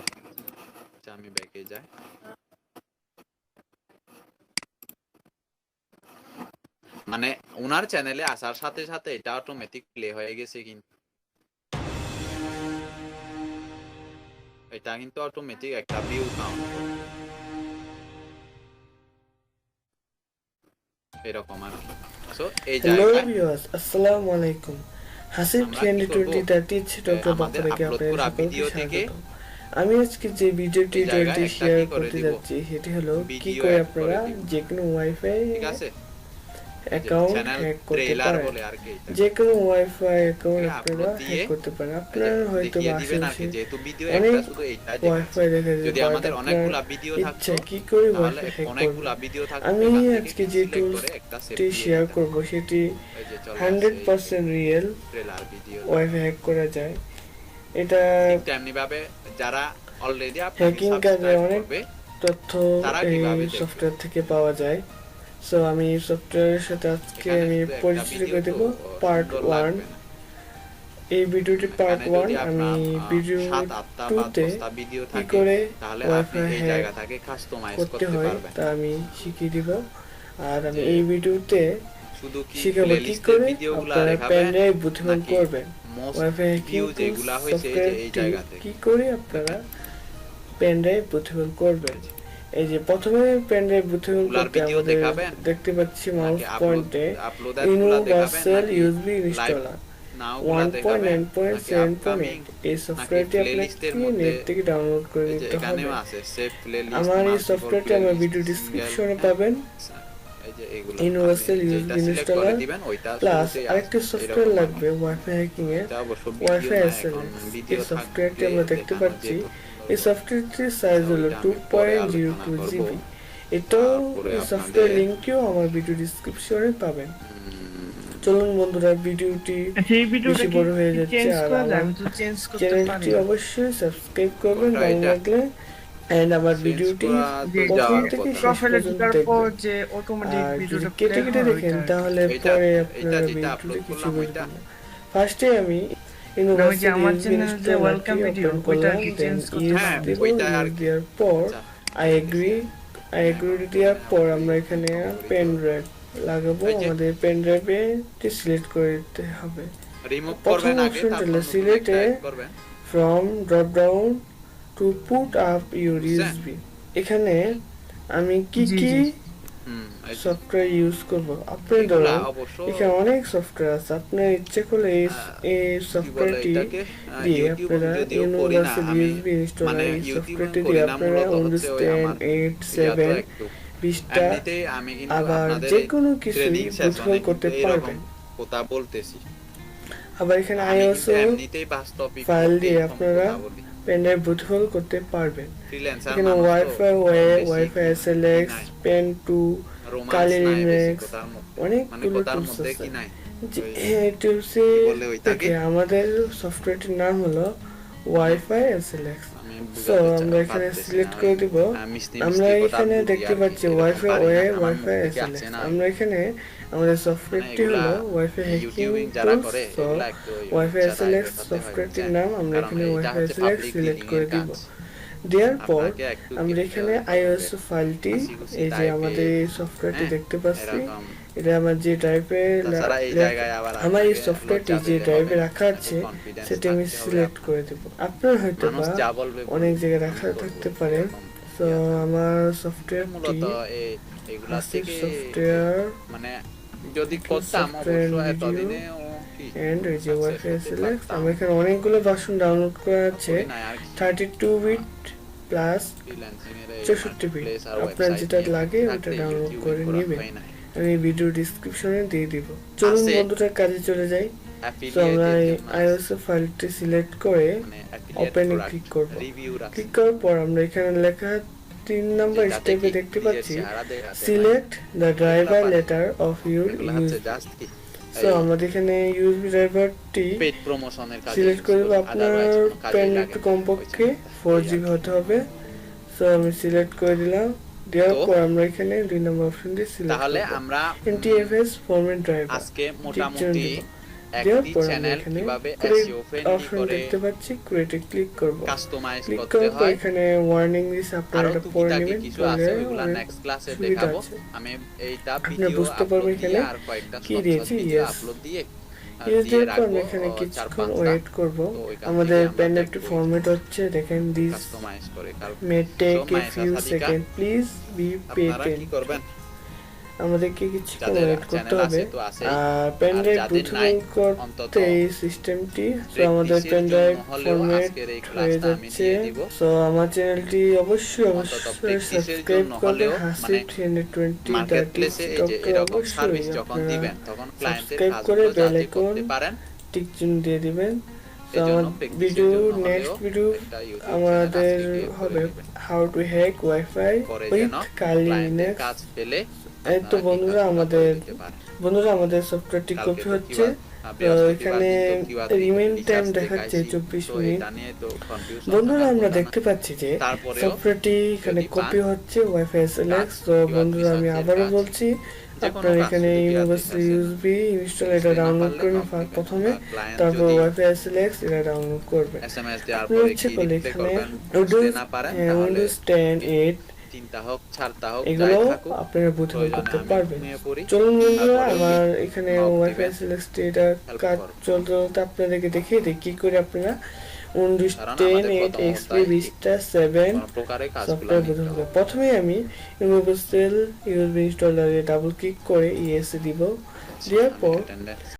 আচ্ছা, আমি ব্যাকে যাই। মানে ওনার চ্যানেলে আসার সাথে সাথে এটা অটোমেটিক প্লে হয়ে গেছে, কিন্তু এটা কিন্তু অটোমেটিক একটা ভিউ কাউন্ট এরকম আর কি। সো এই হ্যালো জায়গায় ভিউয়ার্স, আসসালামু আলাইকুম। হাসিব আমরা কি করব, 2020 ডক্টর আমাদের পক্ষ থেকে আপলোড আপনাদের করা সকলকে ভিডিও থেকে স্বাগত। আমি আজকে যে ভিডিও এই জায়গায় টিউটোরিয়ালটি একটা শেয়ার কি করে করতে দিব, যাচ্ছি সেটি হলো কি ভিডিও করে অ্যাড আপনারা করে দিব, যে কোনো ওয়াইফাই ঠিক আছে? অ্যাকাউন্ট চ্যানেল হ্যাক করতে ট্রেলার পারেন। বলে আর কি এটা। যে কোনো ওয়াইফাই অ্যাকাউন্ট এটা আপনারা আপলোড দিয়ে হ্যাক করতে পারেন। এই যে আপনার হয়তো দেখিয়ে দিবেন আর আশেপাশে কি, যেহেতু ভিডিও অনেক একটা শুধু এইটা দেখাচ্ছে। ওয়াইফাই দেখা যায়, যদি বাট আমাদের আপনার অনেকগুলা ভিডিও থাকতো ইচ্ছা কি করে তাহলে ওয়াইফাই হ্যাক করবেন। অনেকগুলা ভিডিও থাকতো, আমি এখান থেকে আজকে যে সিলেক্ট করে একটা সেভ টুলসটি দিয়ে শেয়ার দিতাম। করব সেটি এই যে চলে আসে 100% real trailer video. Wifi hack করা যায়। এটা ঠিক তেমনি ভাবে যারা অলরেডি আপনাকে হ্যাকিং কাজে সাবস্ক্রাইব অনেক করবে তথ্য তারা এই কিভাবে দেখবে? সফটওয়্যার থেকে পাওয়া যায়। সো আমি সফটওয়্যারের সাথে আজকে এখানে আমি শুধু একটা পরিচিত ভিডিও করে তো দেব পার্ট সুন্দর 1। লাগবে না। এই ভিডিওটি পার্ট এখানে 1। যদি আমি আপনার ভিডিও 7-8টা বা 2 তে 10টা ভিডিও কি থাকে করে তাহলে আপনি ওয়াইফাই এই হ্যাক জায়গাটাকে কাস্টমাইজ করতে করতে হয় পারবেন। তা আমি শিখিয়ে দিব। আর আমি যে এই ভিডিওতে শুধু কি শিখাবো কি প্লেলিস্টের করে ভিডিওগুলো আপনারা দেখাবেন পেনড্রাইভ বুথেবল নাকি করবেন। মোস্ট ওয়াইফাই হ্যাকিং ভিউ যেগুলা হয়েছে এই যে এই সফটওয়্যারটি জায়গা থেকে। কি করে আপনারা পেনড্রাইভ বুথেবল করবেন। এই যে প্রথমে পেনড্রাইভ বুথেবল ওগুলার করতে ভিডিও আমাদের দেখাবেন দেখতে পাচ্ছি মাউস নাকি পয়েন্টে আপলোডের গুলা দেখাবেন ইউনিভার্সাল নাকি ইউএসবি লাইভ ইনস্টলার নাও গুলা দেখাবেন নাকি আপকামিং 1.9.7.8 এই সফটওয়্যারটি প্লেলিস্টের আপনাকে মধ্যে নেট থেকে ডাউনলোড করে এই যে নিতে হবে। এখানেও আছে সেভ প্লেলিস্ট আমার এই মাল্টিপল সফটওয়্যারটি আমার প্লেলিস্ট ভিডিও সিঙ্গেল ডিসক্রিপশনে পাবেন। এই যে এগুলো ইউনিভার্সাল আপনি ইউএসবি যেটা সিলেক্ট করে ইনস্টলার দিবেন ওইটা প্লাস শুরুতেই আরেকটি আসবে সফটওয়্যার এরকম আর লাগবে কি। ওয়াইফাই হ্যাকিং এর, এটা অবশ্য ভিডিও ওয়াইফাই না, এখন এসএলএস। ভিডিও এই সফটওয়্যারটি থাকলে আমরা দেখতে দেখানো পাচ্ছি। যেত। এই সফটওয়্যারটির সাইজ হলো ওইটা আমি পরে আলোচনা 2.02 করব। জিবি। এটাও তারপরে এই আপনাদের সফটওয়্যার লিংকটিও আমার ভিডিও ডিসক্রিপশনে পাবেন। চলুন বন্ধুরা, ভিডিওটি আচ্ছা, এই ভিডিওটা বেশি কি বড় হয়ে যাচ্ছে চেঞ্জ আর করা যায়? আমার আমি তো চেঞ্জ করতে পারি চ্যানেলটি না। অবশ্যই সাবস্ক্রাইব করবেন কোনটা ভালো এটা? লাগলে, এন্ড আমার চেঞ্জ ভিডিওটি করা তো যে প্রথম যাওয়ার থেকে কথা। শেষ প্রোফাইলে পর্যন্ত ঢোকার পর দেখবেন। যে অটোমেটিক আর যদি ভিডিওটা কেটে প্লে কেটে হয় দেখেন ওইটা। তাহলে এইটা পরে এইটা আপনারা যেটা ভিডিওটি আপলোড কিছু করলাম ওইটা বুঝবেন না। ফার্স্টে আমি না, ওই যে ইউনিভার্সাল আমার ইউএসবি চ্যানেলে যে ওয়েলকাম ইনস্টলারটি ভিডিও ওপেন ওইটা করলাম, কি দেন চেঞ্জ করতে ইউএস হ্যাঁ, দেব। ওইটা আর ইউএস কি। দেওয়ার পর আচ্ছা, আই এগ্রি দেওয়ার পর আমরা এখানে পেন ড্রাইভ লাগাবো। এই যে- আমাদের পেন ড্রাইভে সিলেক্ট করে দিতে হবে। রিমুভ প্রথম করবেন আগে, অপশনটা তারপর হলো নতুন সিলেক্ট একটা এ add করবেন। From drop down to put up your বুঝছেন? ইউএসবি। এখানে আমি কি জি, কি জি। এই যে সফটওয়্যার ইউজ করব। আপনি এগুলা ধরুন অবশ্য এখানে অনেক সফটওয়্যার আছে, আপনার ইচ্ছে করলে এই কি বলে সফটওয়্যারটি এটাকে দিয়ে ইউটিউব আপনারা যদিও করি না ইউনিভার্সাল আমি, ইউএসবি ইনস্টলার মানে এই ইউটিউব সফটওয়্যারটি করি দিয়ে না, আপনারা মূলত উইন্ডোজ হচ্ছে ওই 10, আমার 8, ইয়াতো 7, একটু 20টা এমনিতেই আমি কিন্তু আবার আপনাদের যে এই কোনো কিছুই ট্রেনিং বুথহোল সেশনে করতে কিন্তু এরকম পারবেন। কথা বলতেছি। আবার এখানে আমি কিন্তু আইওএসও এমনিতেই বাস্তবিক ফাইল করতে দিয়ে এরকম আপনারা কথা বলি। পেনড্রাইভ বুথহোল করতে পারবেন। ফ্রিল্যান্সার এখানে মানুষ তো ওয়াইফাই ওয়ে, বেশি ওয়াইফাই কি এসএলএক্স, নাই, পেন 2, রোমান্স কালি নাই বেশি লিনাক্স, কথার মধ্যে, মানে অনেকগুলো কথার টুলস মধ্যে আছে। কি নাই। যে ওই এই টুলসে কি বলে ওইটাকে? থেকে আমাদের সফটওয়্যারটির নাম হলো ওয়াইফাই এসএলএক্স। আমি সো বুঝাতে আমরা এখানে পারতেছি সিলেক্ট না, করে ওই, দিব। মিষ্টি আমরা মিষ্টি কথা এখানে বলি দেখতে আর কি, পাচ্ছি এরকম ওয়াইফাই পারি ওয়ে, না, আমার ওয়াইফাই মুখ থেকে এসএলএক্স। আসছে না। আমরা এখানে আমাদের মানে সফটওয়্যারটি এগুলা হলো ওয়াইফাই হ্যাকিং ইউটিউবিং যারা টুলস। করে সো এগুলা একটু ওয়াইফাই ইচ্ছা এসএলএক্স থাকতে হয়, সফটওয়্যারটির বুঝছেন? নাম আমরা কারণ এখানে এটা ওয়াইফাই হচ্ছে এসএলএক্স পাবলিক সিলেক্ট লিডিং করে এর দিব। কাজ। দেওয়ার পর আপনাকে একটু আমরা কিনতে এখানে হবে, আইওএস ফাইলটি হাসি-খুশি এই যে টাইপের, আমাদের এই সফটওয়্যারটি হ্যাঁ, দেখতে পাচ্ছি, এরকম। এটা আমার যে ড্রাইভে তাছাড়া এই জায়গায় আবার আমার এই আপনাকে সফটওয়্যারটি লজ্জা যে পেতে ড্রাইভে হবে, রাখা আপনাকে আছে confidence সেটা আমি থাকতে হবে সিলেক্ট আপনার। করে দেব। আপনার হয়তো মানুষ বা যা বলবে অনেক বলবে, জায়গায় আমি রাখা করবো, থাকতে পারে। এরকম তো ইয়া থাকে। আমার সফটওয়্যারটি মূলত এগুলা হাসিব থেকে সফটওয়্যার মানে যদি একটু করতাম সফটওয়্যার অবশ্য ভিডিও এতদিনে কি এন্ড এই যে success ওয়াইফাই হতে এসএলএক্স। পারতাম। আমার এখানে অনেকগুলো ভার্সন ডাউনলোড করা আছে, করি নাই আর কি। 32 বিট প্লাস Freelancing এর এই 64 বিট। marketplace আর আপনার website যেটা নিয়ে লাগে থাকতে ওটা ডাউনলোড YouTubing করে করা নেবেন। হয় নাই। আমি ভিডিও ডিসক্রিপশনে দিয়ে দিব। চলুন আছে। বন্ধুরা কাজে চলে যাই। তো Affiliate আমরা এর এই জন্য আছে। আইওএস ফাইলটি সিলেক্ট করে মানে affiliate ওপেনে product ক্লিক করব। review আছে। ক্লিক করার পর আমরা এখানে লেখা 3 নাম্বার যেটাতে স্টেপে কি দেখতে নিজের পাচ্ছি চেহারা দেখাতে সিলেক্ট দ্য ড্রাইভার পারে। লেটার অফ ইউর এগুলো হচ্ছে ইউএসবি। জাস্ট কি সো আমাদের এখানে ইউএসবি ড্রাইভারটি পেড প্রমোশনের কাজে সিলেক্ট use করে দেব। করি। আপনার Otherwise কোনো কাজে পেন লাগে একটু না। কমপক্ষে ওই জন্য। 4 জিবি হতে হবে। সো আমি সিলেক্ট করে দিলাম। দেওয়ার তো পর আমরা এখানে 2 নম্বর অপশনটি সিলেক্ট তাহলে করব আমরা NTFS ফরম্যাট ড্রাইভার আজকে টিক চিহ্ন মোটামুটি দিব। দেওয়ার একটি পর আমরা চ্যানেল এখানে কিভাবে ক্রিয়েট এসইও ফ্রেন্ডলি অপশন করে দেখতে পাচ্ছি, ক্রিয়েটে ক্লিক করব। কাস্টমাইজ ক্লিক করতে করার পর হয়, এখানে ওয়ার্নিং দিছে, আপনারা আরো এটা পড়ে টুকিটাকি নেবেন, কিছু পড়লে আছে ওইগুলা অনেক নেক্সট ক্লাসে সুবিধা দেখাবো। আছে। আমি এইটা আপনারা ভিডিও বুঝতে আপলোড পারবেন দিয়ে এখানে আর কয়েকটা কি শর্ট দিয়েছি, ভিডিও ইয়েস আপলোড দিয়ে ইয়েস দিয়ে দেওয়ার পর রাখবো আমরা এখানে 4-5টা। কিছুক্ষণ ওয়েট করব। তো ওইখান আমাদের থেকে আমরা পেন দেখবো একটি ফরম্যাট হচ্ছে, দেখেন দিস কাস্টমাইজ করে মে টেক So, এ মাইসা ফিউ সাদিকা, সেকেন্ড, প্লিজ বি আপনারা কি পেটেন্ট। করবেন? আমাদেরকে কিছুক্ষণ যাদের ওয়েট করতে চ্যানেল হবে। আছে তো আছেই, আর পেন আর ড্রাইভ যাদের নাই বুথ অন্তত করতে এই সিস্টেমটি, সো আমাদের প্র্যাকটিসের পেন জন্য ড্রাইভ হলেও ফরম্যাট আজকের এই হয়ে ক্লাসটা আমি যাচ্ছে। দিয়ে দিব। সো আমার চ্যানেলটি অবশ্যই অন্তত প্র্যাকটিসের সাবস্ক্রাইব জন্য করবেন, হলেও হাসিব 320 মার্কেট দ্যাট ইজ প্লেসে এই যে ডক্টর। এরকম সার্ভিস অবশ্যই যখন আপনারা দিবেন তখন ক্লায়েন্টের সাবস্ক্রাইব করে কাজগুলো বেল যাতে আইকন করতে পারেন, টিক চিহ্ন দিয়ে দিবেন। তো এজন্য আমার প্র্যাকটিসের ভিডিও জন্য হলেও নেক্সট ভিডিও একটা ইউটিউব আমাদের চ্যানেল আজকে হবে করে দিবেন। হাউ টু হ্যাক ওয়াইফাই পরে উইথ যেন কালি ক্লায়েন্টের লিনাক্স। কাজ পেলে এই তো আপনারা বন্ধুরা ঠিক কাজগুলো আমাদের করে দিতে পারেন। সফটওয়্যারটি কালকে কপি তো হচ্ছে। বৃহস্পতিবার এখানে কিন্তু কিউআর রিমেইন রিচার্জ টাইম দেখাচ্ছে দেখাইছি, 24 তো মিনিট। এটা নিয়ে তো কনফিউশন বন্ধুরা আমরা থাকার দেখতে কথা না। পাচ্ছি যে তারপরেও সফটওয়্যারটি এখানে যদি কপি পান, হচ্ছে ওয়াইফাই এসএলএক্স। তো কিউআর বন্ধুরা আমি রিচার্জের আবারও কাজ, বলছি, যে কোনো আপনারা কাজ এখানে শুধু কিউআর ইউনিভার্সিটি রিচার্জের না। ইউএসবি ইনস্টল এটা বুঝতে না ডাউনলোড পারলে করবেন নক দিবেন। প্রথমে, আর ক্লায়েন্ট তারপর যদি ওয়াইফাই এসএলএক্স এটা ডাউনলোড করবেন। এসএমএস দেওয়ার আপনি পরে হচ্ছে কি বলে রিপ্লাই এখানে করবেন বুঝতে উইন্ডোজ না পারেন তাহলে উইন্ডোজ 10 8 চিন্তা হোক ছাড়তা হোক এগুলো যাই থাকুক আপনারা বুঝে প্রয়োজনে করতে আমি পারবেন। ঘুমিয়ে পড়ি, চলুন বন্ধুরা তারপরেও আমার কি এখানে নক ওয়াইফাই দিবেন, সিলেক্ট এটা হেল্প কাজ করবো। চলতে চলতে আপনাদেরকে দেখিয়ে দিই কি করে আপনারা উইন্ডোজ কারণ 10 আমাদের 8 প্রথম এক্সপি অবস্থায় ভিস্টা 7 কোনো প্রকারের কাজগুলো সফটওয়্যার নিতে বোঝানো হবে। হবে। প্রথমে আমি ইউনিভার্সাল ইউএসবি ইনস্টলারে ডাবল ক্লিক করে ইএসএ দিব। দেওয়ার পর